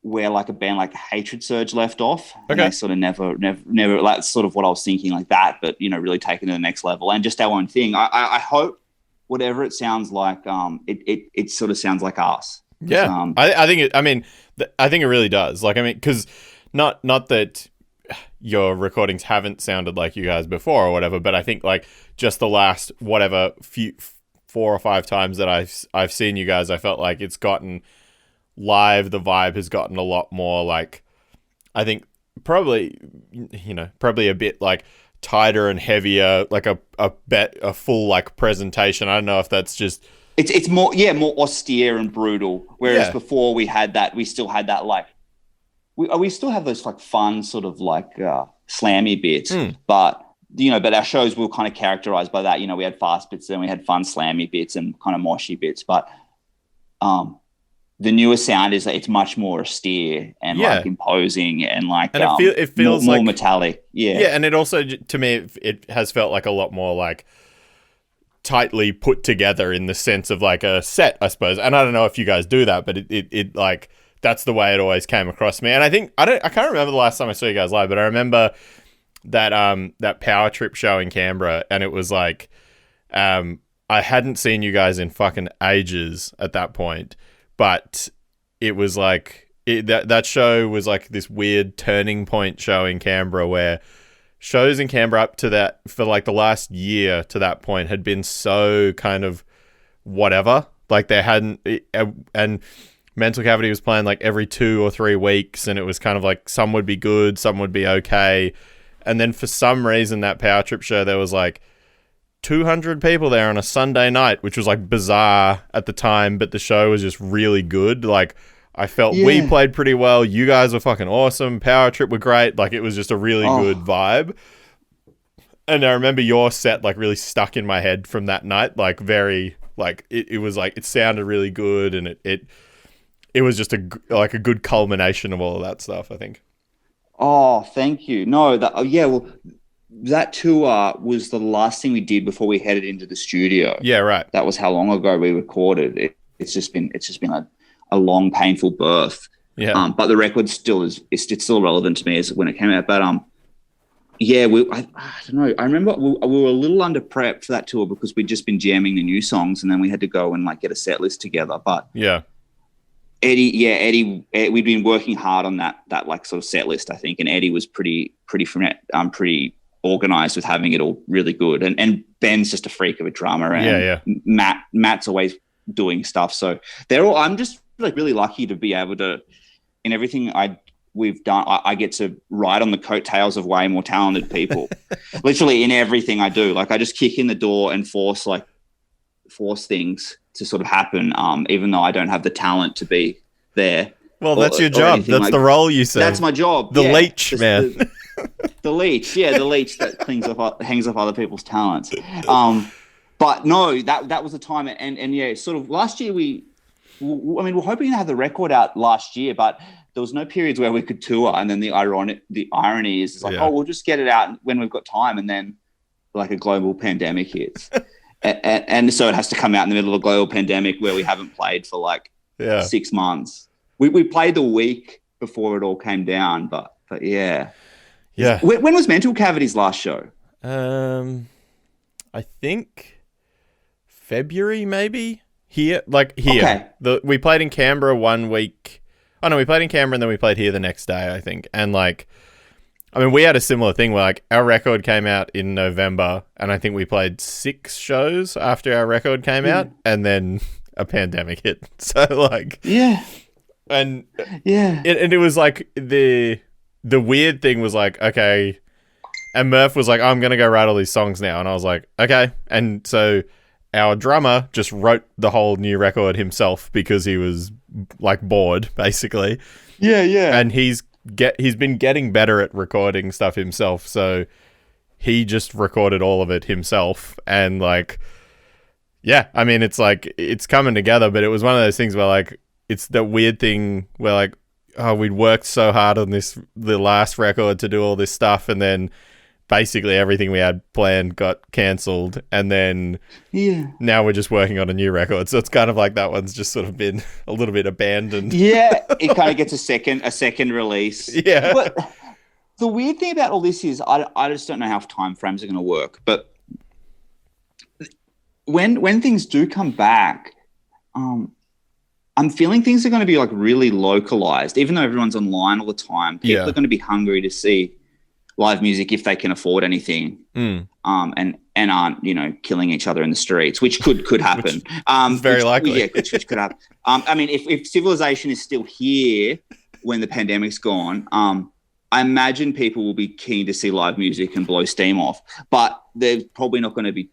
like a band like Hatred Surge left off. Okay. And they sort of never like sort of what I was thinking like that, but really taken to the next level and just our own thing. I hope whatever it sounds like, it sort of sounds like us. Yeah. I think it really does. Like, I mean, because not that your recordings haven't sounded like you guys before or whatever, but I think like just the last whatever 4 or 5 times that I've seen you guys, I felt like it's gotten live. The vibe has gotten a lot more like, I think probably a bit like tighter and heavier, like a full like presentation. I don't know if that's just it's more austere and brutal. Whereas before we still had that like. We still have those like fun sort of like slammy bits, but our shows were kind of characterized by that. We had fast bits, then we had fun slammy bits and kind of moshy bits. But the newer sound is that it's much more austere and like imposing and like it feels more like metallic. Yeah, and it also to me it has felt like a lot more like tightly put together in the sense of like a set, I suppose. And I don't know if you guys do that, but it like. That's the way it always came across me. And I think I can't remember the last time I saw you guys live, but I remember that Power Trip show in Canberra, and it was like I hadn't seen you guys in fucking ages at that point, but it was like that show was like this weird turning point show in Canberra where shows in Canberra up to that for like the last year to that point had been so kind of whatever. Like they hadn't and Mental Cavity was playing like every 2 or 3 weeks, and it was kind of like some would be good, some would be okay. And then for some reason, that Power Trip show, there was like 200 people there on a Sunday night, which was like bizarre at the time, but the show was just really good. Like, I felt we played pretty well. You guys were fucking awesome. Power Trip were great. Like, it was just a really good vibe. And I remember your set like really stuck in my head from that night. Like, very, like, it was like, it sounded really good, and it was just a good culmination of all of that stuff, I think. Oh, thank you. No, that tour was the last thing we did before we headed into the studio. Yeah, right. That was how long ago we recorded. It's just been a long, painful birth. Yeah. But the record still it's still relevant to me as when it came out. But I don't know. I remember we were a little under prep for that tour because we'd just been jamming the new songs, and then we had to go and like get a set list together. But yeah. Eddie, we'd been working hard on that like sort of set list, I think, and Eddie was pretty organized with having it all really good. And Ben's just a freak of a drummer, and Matt's always doing stuff. So I'm just like really lucky to be able to, in everything we've done, I get to ride on the coattails of way more talented people. Literally in everything I do. Like I just kick in the door and force things to sort of happen, even though I don't have the talent to be there. Well, that's your job. That's the role you say. That's my job. The leech, man. The leech, the leech that hangs off other people's talents. But no, that was the time, and sort of last year we're hoping to have the record out last year, but there was no periods where we could tour. And then the irony is like, we'll just get it out when we've got time, and then like a global pandemic hits, and so it has to come out in the middle of a global pandemic where we haven't played for like 6 months. We played the week before it all came down, but yeah. Yeah. When was Mental Cavity's last show? I think February, maybe. Here. Okay. We played in Canberra 1 week. Oh no, we played in Canberra and then we played here the next day, I think. And we had a similar thing where like our record came out in November, and I think we played 6 shows after our record came out, and then a pandemic hit. So and it was like the weird thing was like, okay, and Murph was like, I'm going to go write all these songs now. And I was like, okay. And so our drummer just wrote the whole new record himself because he was like bored, basically. Yeah. And he's been getting better at recording stuff himself. So he just recorded all of it himself. And it's like, it's coming together, but it was one of those things where like, it's the weird thing where like, we'd worked so hard on the last record to do all this stuff, and then basically everything we had planned got cancelled, and then now we're just working on a new record. So it's kind of like that one's just sort of been a little bit abandoned. Yeah, it kind of gets a second release. Yeah. But the weird thing about all this is I just don't know how time frames are going to work. But when things do come back, I'm feeling things are going to be like really localized, even though everyone's online all the time. People are going to be hungry to see live music if they can afford anything, and aren't killing each other in the streets, which could happen. Very likely, which could happen. If civilization is still here when the pandemic's gone, I imagine people will be keen to see live music and blow steam off, but they're probably not going to be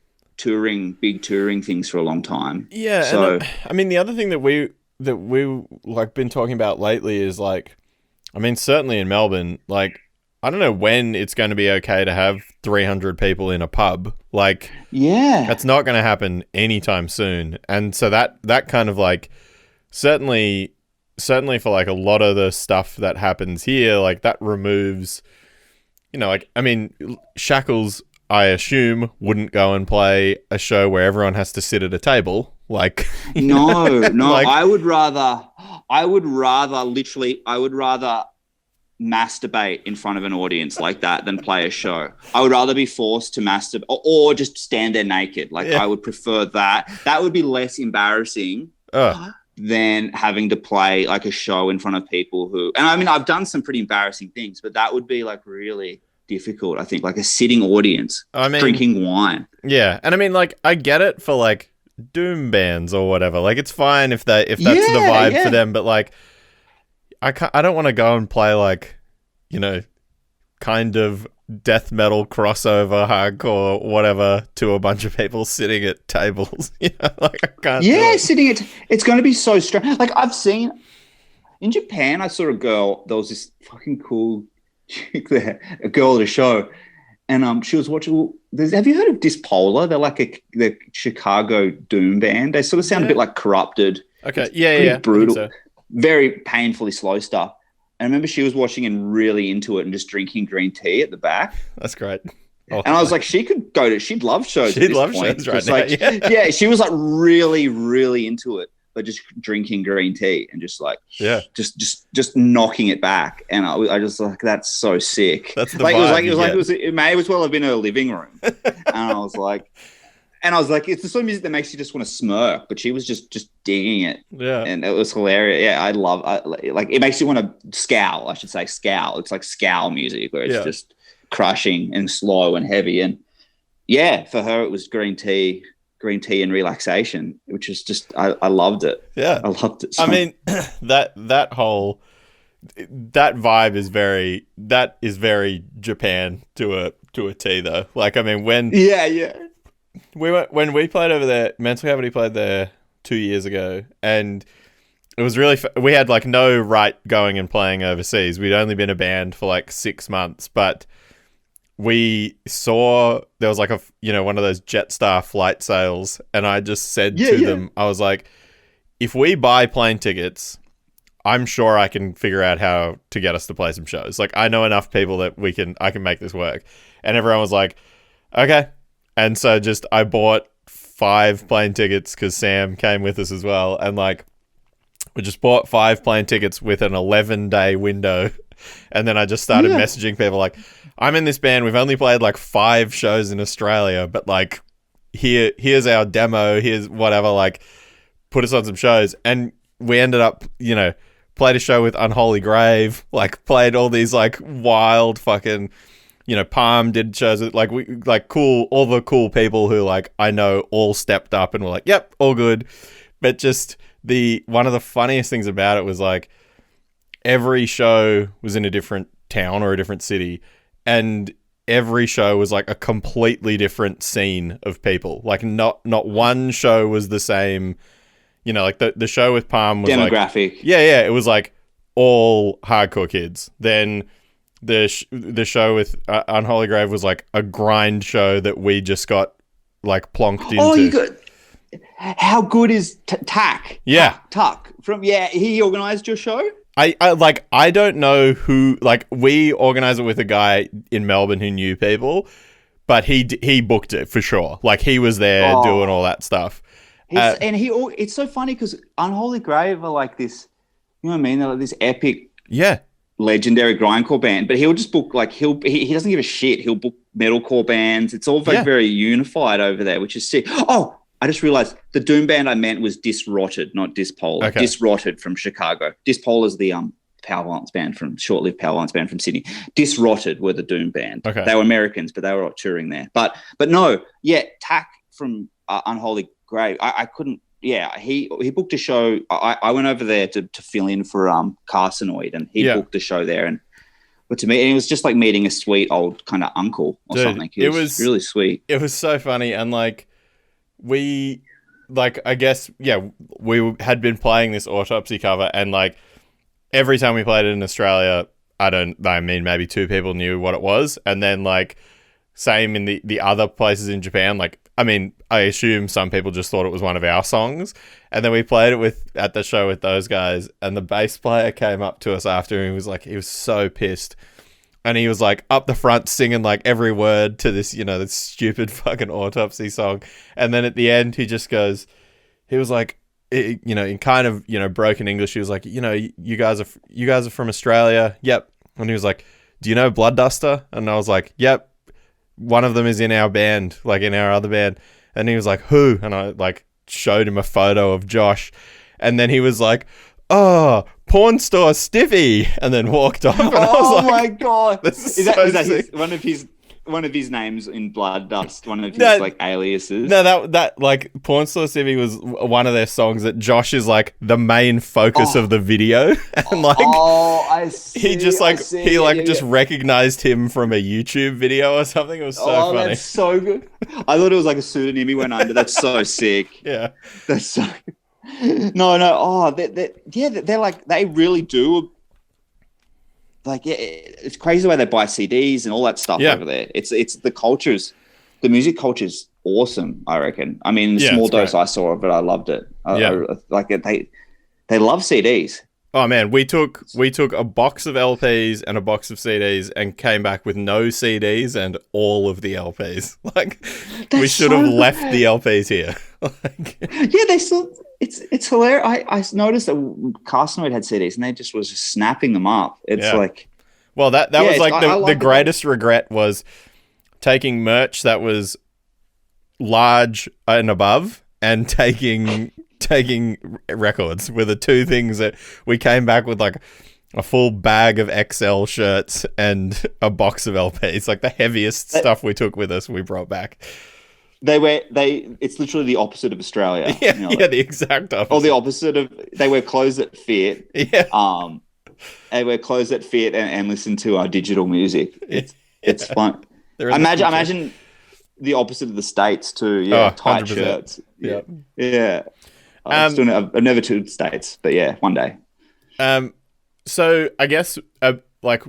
big touring things for a long time. Yeah. So the other thing that we like been talking about lately is like, certainly in Melbourne, like, I don't know when it's going to be okay to have 300 people in a pub. Like, that's not going to happen anytime soon. And so that kind of like, certainly for like a lot of the stuff that happens here, like that removes, Shackles, I assume, wouldn't go and play a show where everyone has to sit at a table. Like, no, like, I would rather masturbate in front of an audience like that than play a show. I would rather be forced to masturbate or just stand there naked. Like, I would prefer that. That would be less embarrassing than having to play like a show in front of people who, and I've done some pretty embarrassing things, but that would be like really difficult, I think, like a sitting audience drinking wine. Yeah. And like, I get it for like doom bands or whatever. Like, it's fine if that's the vibe for them, but like, I don't want to go and play like, kind of death metal crossover hardcore whatever to a bunch of people sitting at tables. Like, I can't. Yeah, it's going to be so strange. Like, I've seen in Japan, I saw a girl. There was this fucking cool chick there, a girl at a show, and she was watching. Have you heard of Dispolar? They're like the Chicago doom band. They sort of sound a bit like Corrupted. Okay, yeah, brutal. Very painfully slow stuff. I remember she was watching and really into it and just drinking green tea at the back. That's great. And I was like, she'd love shows. She'd love shows right now. Like, yeah, she was like really, really into it, but just drinking green tea and just like, just knocking it back. And I just like, that's so sick. That's the vibe it may as well have been her living room. And I was like, it's the sort of music that makes you just want to smirk, but she was just digging it. Yeah. And it was hilarious. Yeah, it makes you want to scowl, I should say scowl. It's like scowl music where it's just crushing and slow and heavy. And yeah, for her it was green tea and relaxation, which is just I loved it. Yeah, I loved it. I mean, that vibe is very Japan to a T though. Like, I mean, when we played over there, Mental Cavity played there 2 years ago, and it was really we had like no right going and playing overseas. We'd only been a band for like 6 months, but we saw there was like one of those Jetstar flight sales, and I just said to them, I was like, if we buy plane tickets, I'm sure I can figure out how to get us to play some shows. Like, I know enough people that I can make this work. And everyone was like, okay. And so I bought 5 plane tickets because Sam came with us as well. And like, we just bought 5 plane tickets with an 11-day window. And then I just started messaging people like, I'm in this band. We've only played like 5 shows in Australia, but like, here's our demo. Here's whatever, like, put us on some shows. And we ended up, played a show with Unholy Grave, like played all these like wild fucking, Palm did shows with all the cool people who like I know all stepped up and were like, yep, all good. But just one of the funniest things about it was like every show was in a different town or a different city, and every show was like a completely different scene of people. Like not one show was the same. Like the show with Palm was demographic. Like, yeah, it was like all hardcore kids. Then the show with Unholy Grave was like a grind show that we just got like plonked into. Oh, you got. How good is Tack? Yeah, Tuck from he organised your show. I don't know who, like, we organised it with a guy in Melbourne who knew people, but he booked it for sure. Like, he was there doing all that stuff. It's so funny because Unholy Grave are like this, you know what I mean? They're like this epic, legendary grindcore band. But he'll just book like he doesn't give a shit. He'll book metalcore bands. It's all like very unified over there, which is sick. Oh, I just realized the doom band I meant was Disrotted, not Dispolar. Okay. Disrotted from Chicago. Dispolar is the power violence band short-lived power violence band from Sydney. Disrotted were the doom band. Okay. They were Americans, but they were all touring there. But no, Tack from Unholy Grave. I couldn't. Yeah, he booked a show. I went over there to fill in for Carcinoid, and he booked a show there. But to me, it was just like meeting a sweet old kind of uncle or something. It was really sweet. It was so funny, and like we had been playing this Autopsy cover, and like every time we played it in Australia, maybe 2 people knew what it was, and then like same in the other places in Japan, like. I mean, I assume some people just thought it was one of our songs. And then we played it at the show with those guys. And the bass player came up to us after and he was so pissed. And he was like up the front singing like every word to this, this stupid fucking Autopsy song. And then at the end, he was like, in kind of, broken English, he was like, you guys are from Australia. Yep. And he was like, do you know Blood Duster? And I was like, yep. One of them is in our band, like in our other band. And he was like, who? And I like showed him a photo of Josh. And then he was like, oh, Porn Store Stiffy. And then walked off. And I was like, my God. Is that one of his names in Blood Dust? One of his like aliases? No, that like Porn Store Stiffy was one of their songs that Josh is like the main focus of the video. And like, I see. He just like, just recognized him from a YouTube video or something. It was so funny. That's so good. I thought it was like a pseudonym he went under. That's so sick. Yeah. That's so No. Oh, they're like, they really do. Like, it's crazy the way they buy CDs and all that stuff over there. It's the music culture's awesome, I reckon. I mean, small dose great. I saw it, but I loved it. I like it. They love CDs. Oh man, we took a box of LPs and a box of CDs and came back with no CDs and all of the LPs. Like, we should have left the LPs here. They still. It's hilarious. I noticed that Carcinoid had CDs and they just was just snapping them up. It's like, well, that was like the greatest regret was taking merch that was large and above and taking records were the 2 things that we came back with. Like, a full bag of XL shirts and a box of LPs, like the heaviest stuff we took with us, we brought back. It's literally the opposite of Australia. Yeah, the exact opposite. Or the opposite of, they wear clothes that fit. Yeah. They wear clothes that fit and listen to our digital music. It's fun. Imagine the opposite of the States too. Yeah, tight 100%. Shirts. Yeah. I've never toured the States, but yeah, one day. So I guess like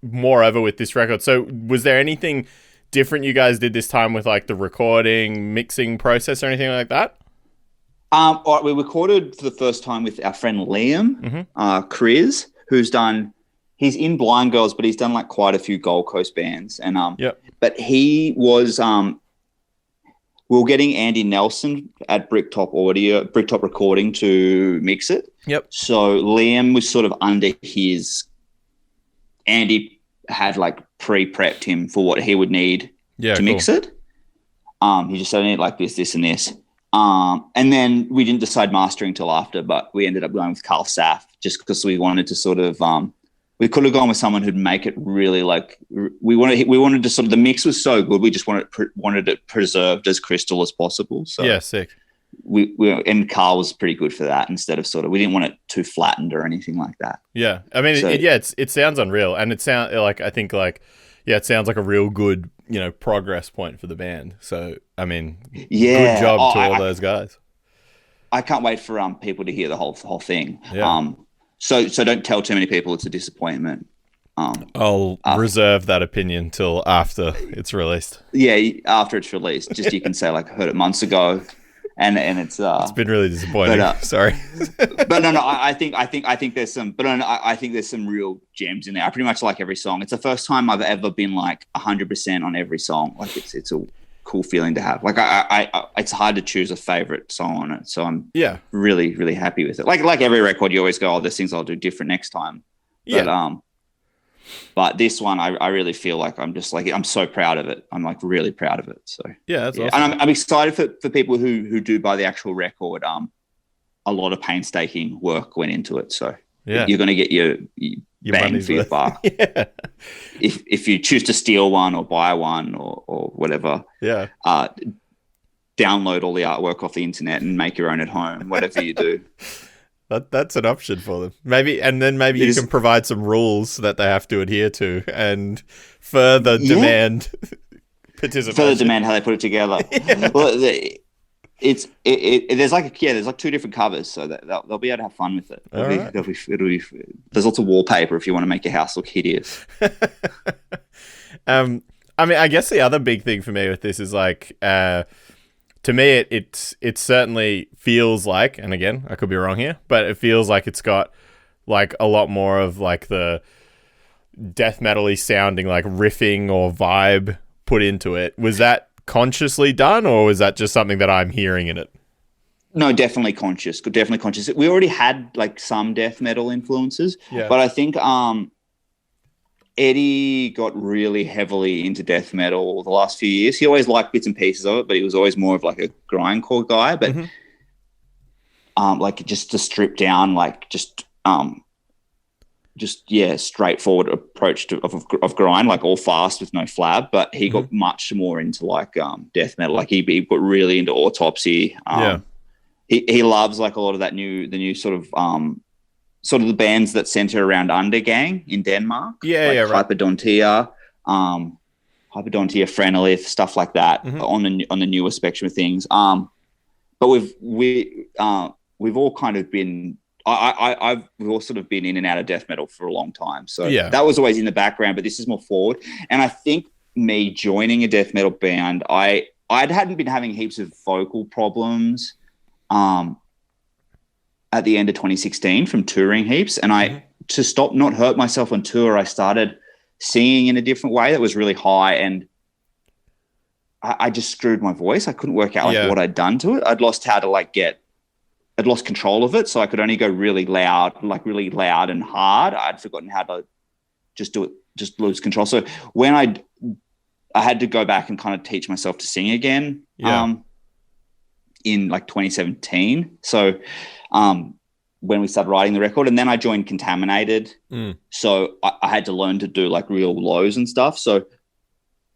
moreover with this record. So was there anything different you guys did this time with like the recording, mixing process or anything like that? We recorded for the first time with our friend Liam, Chris, he's in Blind Girls, but he's done like quite a few Gold Coast bands. And but he was we were getting Andy Nelson at Bricktop Recording to mix it. Yep. So Liam was sort of under Andy had like pre-prepped him for what he would need to mix it. He just said, I need like this, and this. And then we didn't decide mastering till after, but we ended up going with Carl Saff just because we wanted to sort of, we could have gone with someone who'd make it really like, we wanted to sort of, the mix was so good. We just wanted it preserved as crystal as possible. So yeah, sick. And Carl was pretty good for that instead of sort of, we didn't want it too flattened or anything like that. Yeah. I mean, it sounds unreal. And it sounds like, I think like, it sounds like a real good, progress point for the band. So, I mean, good job to all those guys. I can't wait for people to hear the whole thing. Yeah. So don't tell too many people it's a disappointment. I'll reserve that opinion till after it's released. Yeah, after it's released, just you can say like I heard it months ago, and it's been really disappointing. Sorry, but no, I think there's some, I think there's some real gems in there. I pretty much like every song. It's the first time I've ever been like 100% on every song. Like it's a cool feeling to have. Like I it's hard to choose a favorite song on it. So I'm really, really happy with it. Like every record, you always go, there's things I'll do different next time. But this one, I really feel like I'm just like, I'm so proud of it. I'm like really proud of it. So that's awesome. And I'm excited for people who do buy the actual record. A lot of painstaking work went into it. So you're going to get your bang for your buck. If you choose to steal one or buy one or whatever. Download all the artwork off the internet and make your own at home, whatever you do. That's an option for them. Maybe you can provide some rules that they have to adhere to and further demand participation. Further demand how they put it together. Well, there's like two different covers, so that they'll be able to have fun with it. There's lots of wallpaper if you want to make your house look hideous. I mean, I guess the other big thing for me with this is like, to me, it certainly feels like, and again, I could be wrong here, but it feels like it's got like a lot more of like the death metal-y sounding like riffing or vibe put into it. Was that consciously done, or was that just something that I'm hearing in it? No, definitely conscious. We already had like some death metal influences, but I think Eddie got really heavily into death metal the last few years. He always liked bits and pieces of it, but he was always more of like a grindcore guy. But like just to strip down, like straightforward approach of grind, like all fast with no flab. But he got much more into like death metal. Like he got really into Autopsy. He loves like a lot of the new sort of the bands that center around Undergang in Denmark. Right. Hyperdontia, Frenolith, stuff like that on the newer spectrum of things. But we've all kind of been, we've all sort of been in and out of death metal for a long time. So that was always in the background, but this is more forward. And I think me joining a death metal band, I hadn't been having heaps of vocal problems at the end of 2016 from touring heaps. And to stop, not hurt myself on tour, I started singing in a different way that was really high. And I just screwed my voice. I couldn't work out what I'd done to it. I'd lost control of it. So I could only go really loud and hard. I'd forgotten how to just do it, just lose control. So when I had to go back and kind of teach myself to sing again, in like 2017. So when we started writing the record, and then I joined Contaminated. Mm. So I had to learn to do like real lows and stuff. So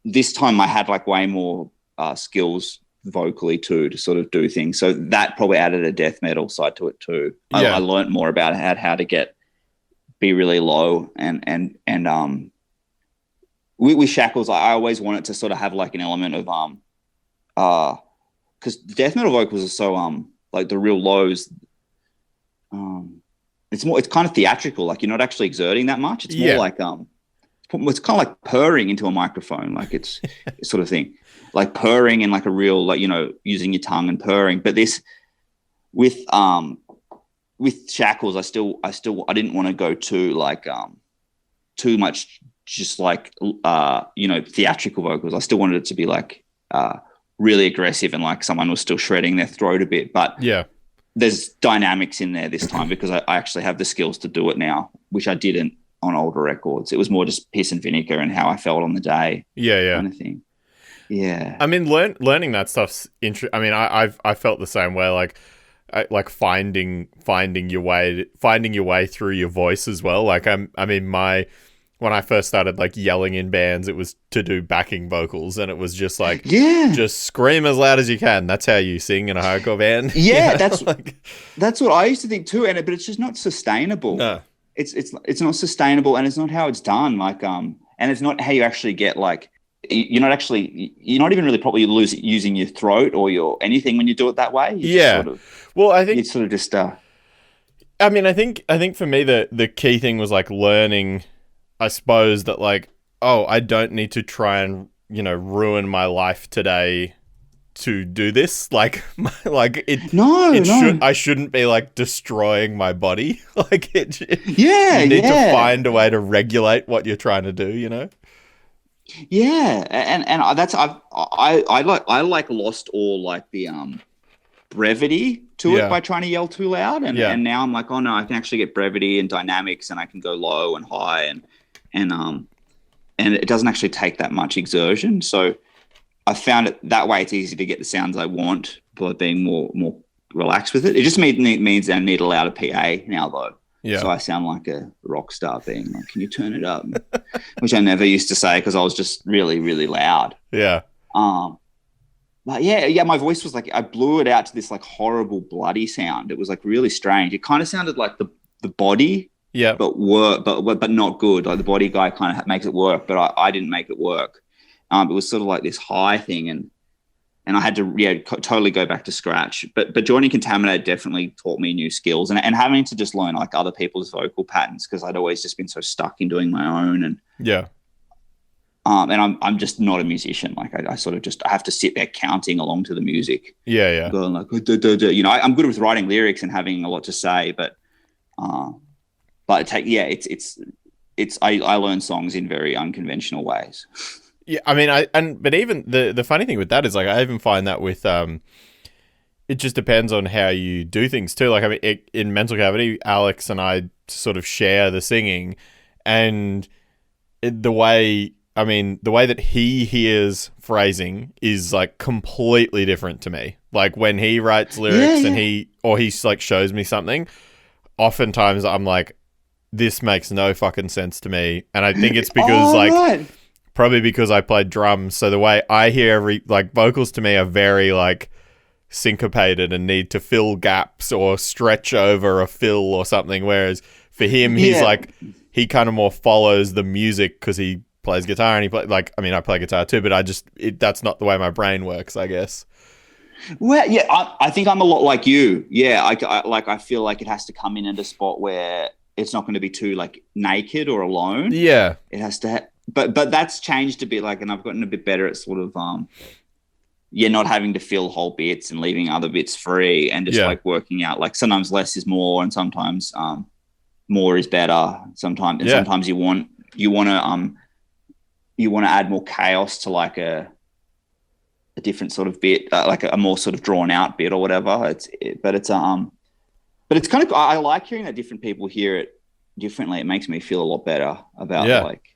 this time I had like way more skills vocally too to sort of do things. So that probably added a death metal side to it too. I learned more about how to be really low and with Shackles, I always wanted to sort of have like an element of because death metal vocals are so like the real lows. It's kind of theatrical. Like you're not actually exerting that much. It's more like it's kind of like purring into a microphone. Like it's sort of thing, like purring and like a real like using your tongue and purring. But this with Shackles, I didn't want to go too like too much just like theatrical vocals. I still wanted it to be like really aggressive and like someone was still shredding their throat a bit. But there's dynamics in there this time because I actually have the skills to do it now, which I didn't on older records. It was more just piss and vinegar and how I felt on the day. Kind of thing. Yeah. I mean, learning that stuff's interesting. I mean, I felt the same way. Like finding your way through your voice as well. Like when I first started like yelling in bands, it was to do backing vocals, and it was just like, just scream as loud as you can. That's how you sing in a hardcore band. Yeah, that's what I used to think too. But it's just not sustainable. No, it's not sustainable, and it's not how it's done. Like and it's not how you actually get like. You're not even really probably using your throat or your anything when you do it that way. Well, I think it's sort of just. I mean, I think for me the key thing was like learning. I suppose that like, I don't need to try and ruin my life today to do this. Like I shouldn't be like destroying my body. Like you need to find a way to regulate what you're trying to do. Yeah, and that's I like lost all like the brevity to it by trying to yell too loud, and now I'm like, oh no, I can actually get brevity and dynamics, and I can go low and high, and it doesn't actually take that much exertion. So I found it that way. It's easy to get the sounds I want by being more relaxed with it. It just means I need a louder PA now though. Yeah. So I sound like a rock star being like, can you turn it up? Which I never used to say because I was just really, really loud. Yeah. But yeah, my voice was like, I blew it out to this like horrible bloody sound. It was like really strange. It kind of sounded like the body, but not good. Like the body guy kind of makes it work, but I didn't make it work. It was sort of like this high thing, and I had to totally go back to scratch. But joining Contaminated definitely taught me new skills, and having to just learn like other people's vocal patterns because I'd always just been so stuck in doing my own. And and I'm just not a musician. Like I sort of I have to sit there counting along to the music. Yeah. Going like I'm good with writing lyrics and having a lot to say, but I learn songs in very unconventional ways. Yeah, I mean, but even the funny thing with that is like I even find that with it just depends on how you do things too. Like I mean, in Mental Cavity, Alex and I sort of share the singing, and the way that he hears phrasing is like completely different to me. Like when he writes lyrics and he like shows me something, oftentimes I'm like, this makes no fucking sense to me, and I think it's because probably because I played drums, so the way I hear vocals to me are very like syncopated and need to fill gaps or stretch over a fill or something. Whereas for him, he's like he kind of more follows the music because he plays guitar and he play I play guitar too, but that's not the way my brain works, I guess. Well, yeah, I think I'm a lot like you. Yeah, I feel like it has to come in at a spot where it's not going to be too like naked or alone. Yeah, it has to. But that's changed a bit, like, and I've gotten a bit better at sort of, not having to fill whole bits and leaving other bits free and just like working out, like sometimes less is more and sometimes more is better. Sometimes you want to add more chaos to like a different sort of bit, like a more sort of drawn out bit or whatever. But it's kind of, I like hearing that different people hear it differently. It makes me feel a lot better about like.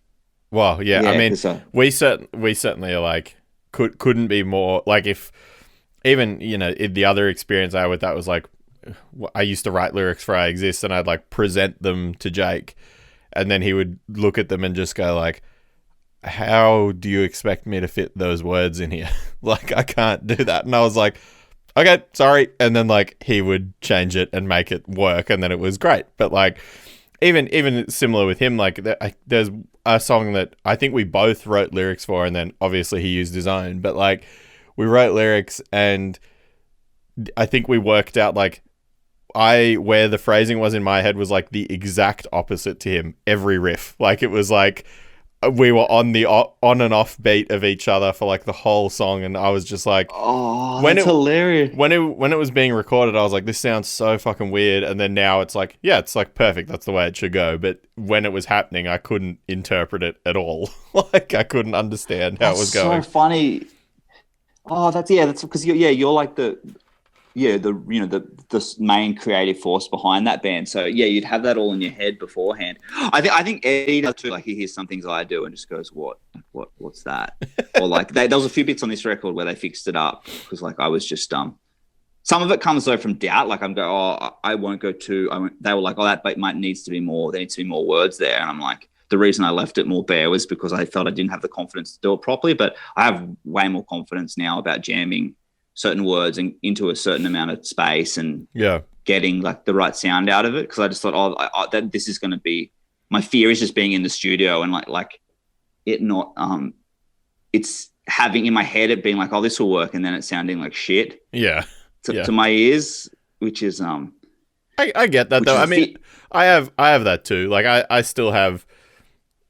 Well, yeah. I mean, we certainly are like couldn't be more like if even the other experience I had with that was like I used to write lyrics for I Exist, and I'd like present them to Jake, and then he would look at them and just go like, how do you expect me to fit those words in here? Like, I can't do that. And I was like, okay, sorry. And then like he would change it and make it work, and then it was great. But like even similar with him, like there's a song that I think we both wrote lyrics for, and then obviously he used his own, but like we wrote lyrics, and I think we worked out like where the phrasing was in my head was like the exact opposite to him every riff. Like it was like we were on the on and off beat of each other for like the whole song, and I was just like, oh, that's hilarious. When it was being recorded, I was like, this sounds so fucking weird, and then now it's like, yeah, it's like perfect, that's the way it should go. But when it was happening, I couldn't interpret it at all. Like I couldn't understand how it was going. So funny. Oh, that's because you're like the main creative force behind that band. So yeah, you'd have that all in your head beforehand. I think Eddie does too. Like he hears some things I do and just goes, what's that? Or like there was a few bits on this record where they fixed it up because like I was just some of it comes though from doubt. Like I'm going, I won't go too. They were like, that bit needs to be more. There needs to be more words there, and I'm like, the reason I left it more bare was because I felt I didn't have the confidence to do it properly. But I have way more confidence now about jamming certain words and into a certain amount of space and getting like the right sound out of it. Because I just thought, that this is going to be, my fear is just being in the studio and like it not, it's having in my head it being like, this will work, and then it's sounding like shit. To my ears, which is I get that though. I mean, I have that too. Like I still have,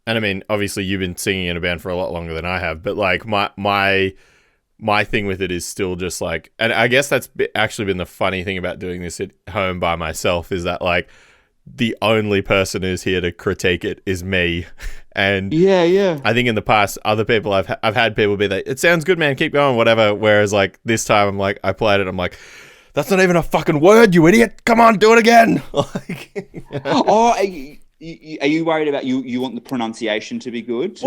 and I mean, obviously you've been singing in a band for a lot longer than I have, but like my thing with it is still just like, and I guess that's actually been the funny thing about doing this at home by myself is that like the only person who's here to critique it is me. And I think in the past, other people I've had people be like, it sounds good, man, keep going, whatever. Whereas like this time I'm like, I played it, I'm like, that's not even a fucking word, you idiot. Come on, do it again. Like, you know? Are you worried about you want the pronunciation to be good too?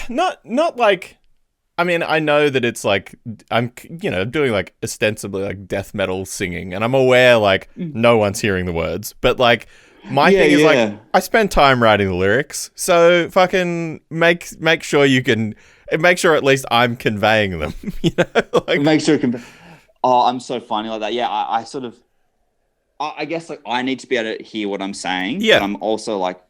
Well, not like, I mean, I know that it's like, I'm doing like ostensibly like death metal singing, and I'm aware like no one's hearing the words, but like my thing is like, I spend time writing the lyrics, so fucking make sure you can, make sure at least I'm conveying them, you know? Like, make sure I'm so funny like that. Yeah, I sort of, I guess like I need to be able to hear what I'm saying. Yeah. But I'm also like,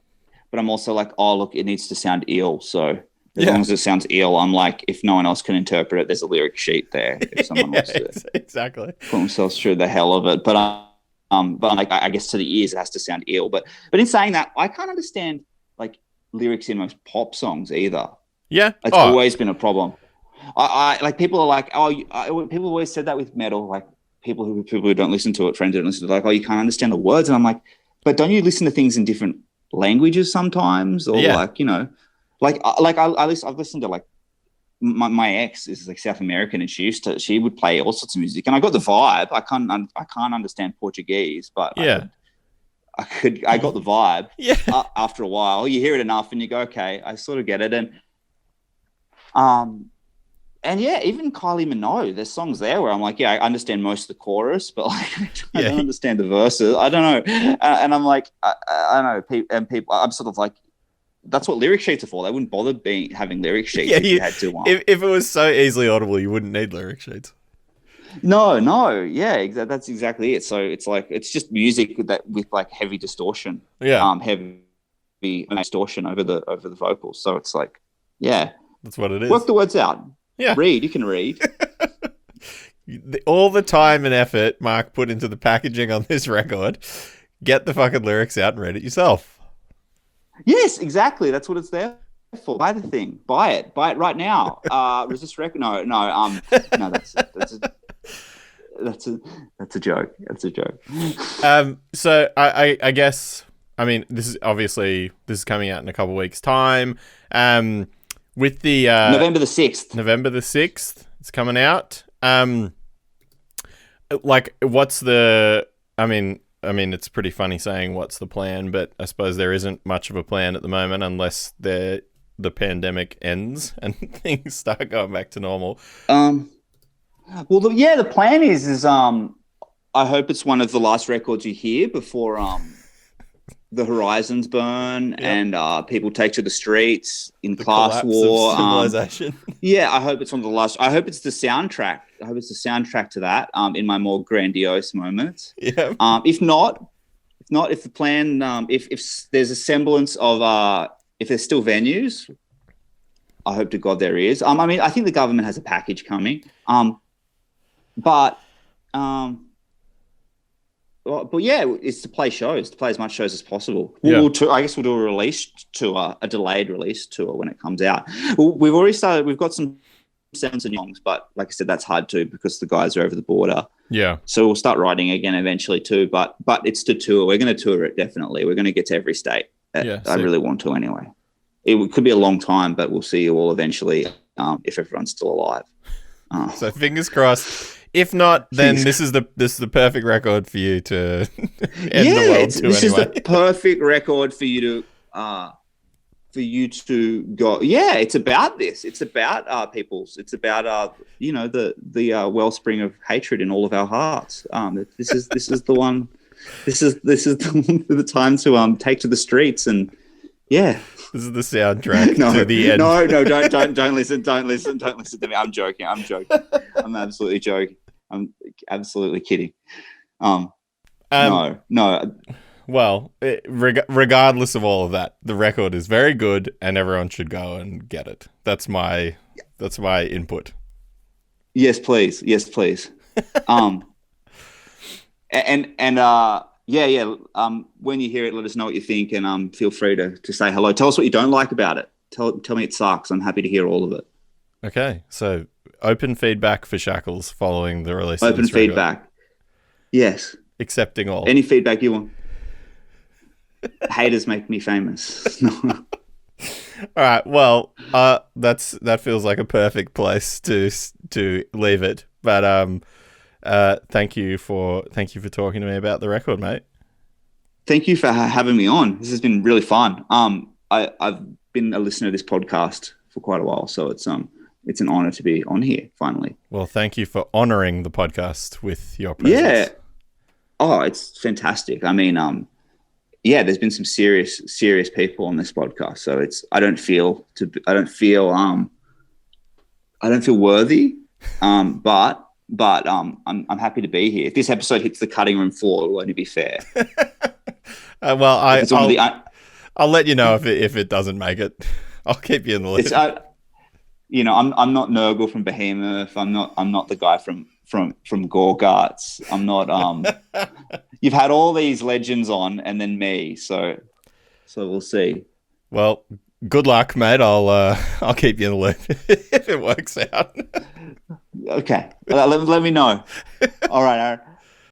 oh look, it needs to sound ill. So as long as it sounds ill, I'm like, if no one else can interpret it, there's a lyric sheet there. If someone wants to exactly put themselves through the hell of it. But like I guess to the ears it has to sound ill. But in saying that, I can't understand like lyrics in most pop songs either. Yeah. It's always been a problem. I like people are like, people always said that with metal, like people who don't listen to it, friends who don't listen to it, like, you can't understand the words. And I'm like, but don't you listen to things in different languages sometimes? Or like, you know, I've listened to like my ex is like South American, and she would play all sorts of music, and I got the vibe. I can't understand Portuguese, but I got the vibe. Yeah. After a while, you hear it enough, and you go, okay, I sort of get it. And yeah, even Kylie Minogue, there's songs there where I'm like, I understand most of the chorus, but like I don't understand the verses. I don't know, and I'm like, I don't know, people. I'm sort of like, that's what lyric sheets are for. They wouldn't bother having lyric sheets if you had to. If it was so easily audible, you wouldn't need lyric sheets. No, yeah, that's exactly it. So it's like, it's just music that with like heavy distortion, heavy distortion over the vocals. So it's like, that's what it is. Work the words out. Yeah, you can read. All the time and effort Mark put into the packaging on this record, get the fucking lyrics out and read it yourself. Yes, exactly. That's what it's there for. Buy the thing. Buy it right now. Resist record. No. That's a joke. That's a joke. So I guess, I mean, this is coming out in a couple of weeks' time. With the November the 6th, it's coming out. Like, what's the? I mean, it's pretty funny saying what's the plan, but I suppose there isn't much of a plan at the moment unless the pandemic ends and things start going back to normal. Well, the plan is I hope it's one of the last records you hear before the horizons burn and people take to the streets in The class collapse war. of civilization. Yeah, I hope it's one of the last. I hope it's the soundtrack. I hope it's the soundtrack to that. In my more grandiose moments. Yeah. If the plan, if there's a semblance of if there's still venues, I hope to God there is. I mean, I think the government has a package coming. But yeah, it's to play shows, to play as much shows as possible. I guess we'll do a release tour, a delayed release tour when it comes out. We've already started. We've got some sounds and songs, but like I said, that's hard too because the guys are over the border. Yeah. So we'll start writing again eventually too. But it's to tour. We're going to tour it definitely. We're going to get to every state. I really want to anyway. It could be a long time, but we'll see you all eventually if everyone's still alive. So fingers crossed. If not, then this is the perfect record for you to end the world to. This is the perfect record for you to go. Yeah, it's about this. It's about peoples. It's about the wellspring of hatred in all of our hearts. This is the one. This is the time to take to the streets and yeah. This is the soundtrack to the end. No, don't listen to me. I'm joking. I'm absolutely joking. I'm absolutely kidding. No. Well, regardless of all of that, the record is very good, and everyone should go and get it. That's my input. Yes, please. When you hear it, let us know what you think, and feel free to say hello. Tell us what you don't like about it. Tell me it sucks. I'm happy to hear all of it. Okay, so open feedback for Shackles following the release. Open feedback. Yes. Accepting all. Any feedback you want. Haters make me famous. All right. Well, that feels like a perfect place to leave it. But thank you for talking to me about the record, mate. Thank you for having me on. This has been really fun. I've been a listener to this podcast for quite a while, so it's an honor to be on here finally. Well, thank you for honoring the podcast with your presence. Yeah. Oh, it's fantastic. I mean, there's been some serious people on this podcast, so I don't feel worthy, but I'm happy to be here. If this episode hits the cutting room floor, it will only be fair. Well, I'll let you know if it doesn't make it. I'll keep you in the loop. I'm not Nurgle from Behemoth. I'm not the guy from Gorguts. I'm not. You've had all these legends on, and then me. So we'll see. Well, good luck, mate. I'll keep you in the loop if it works out. Okay, let me know. All right, Aaron.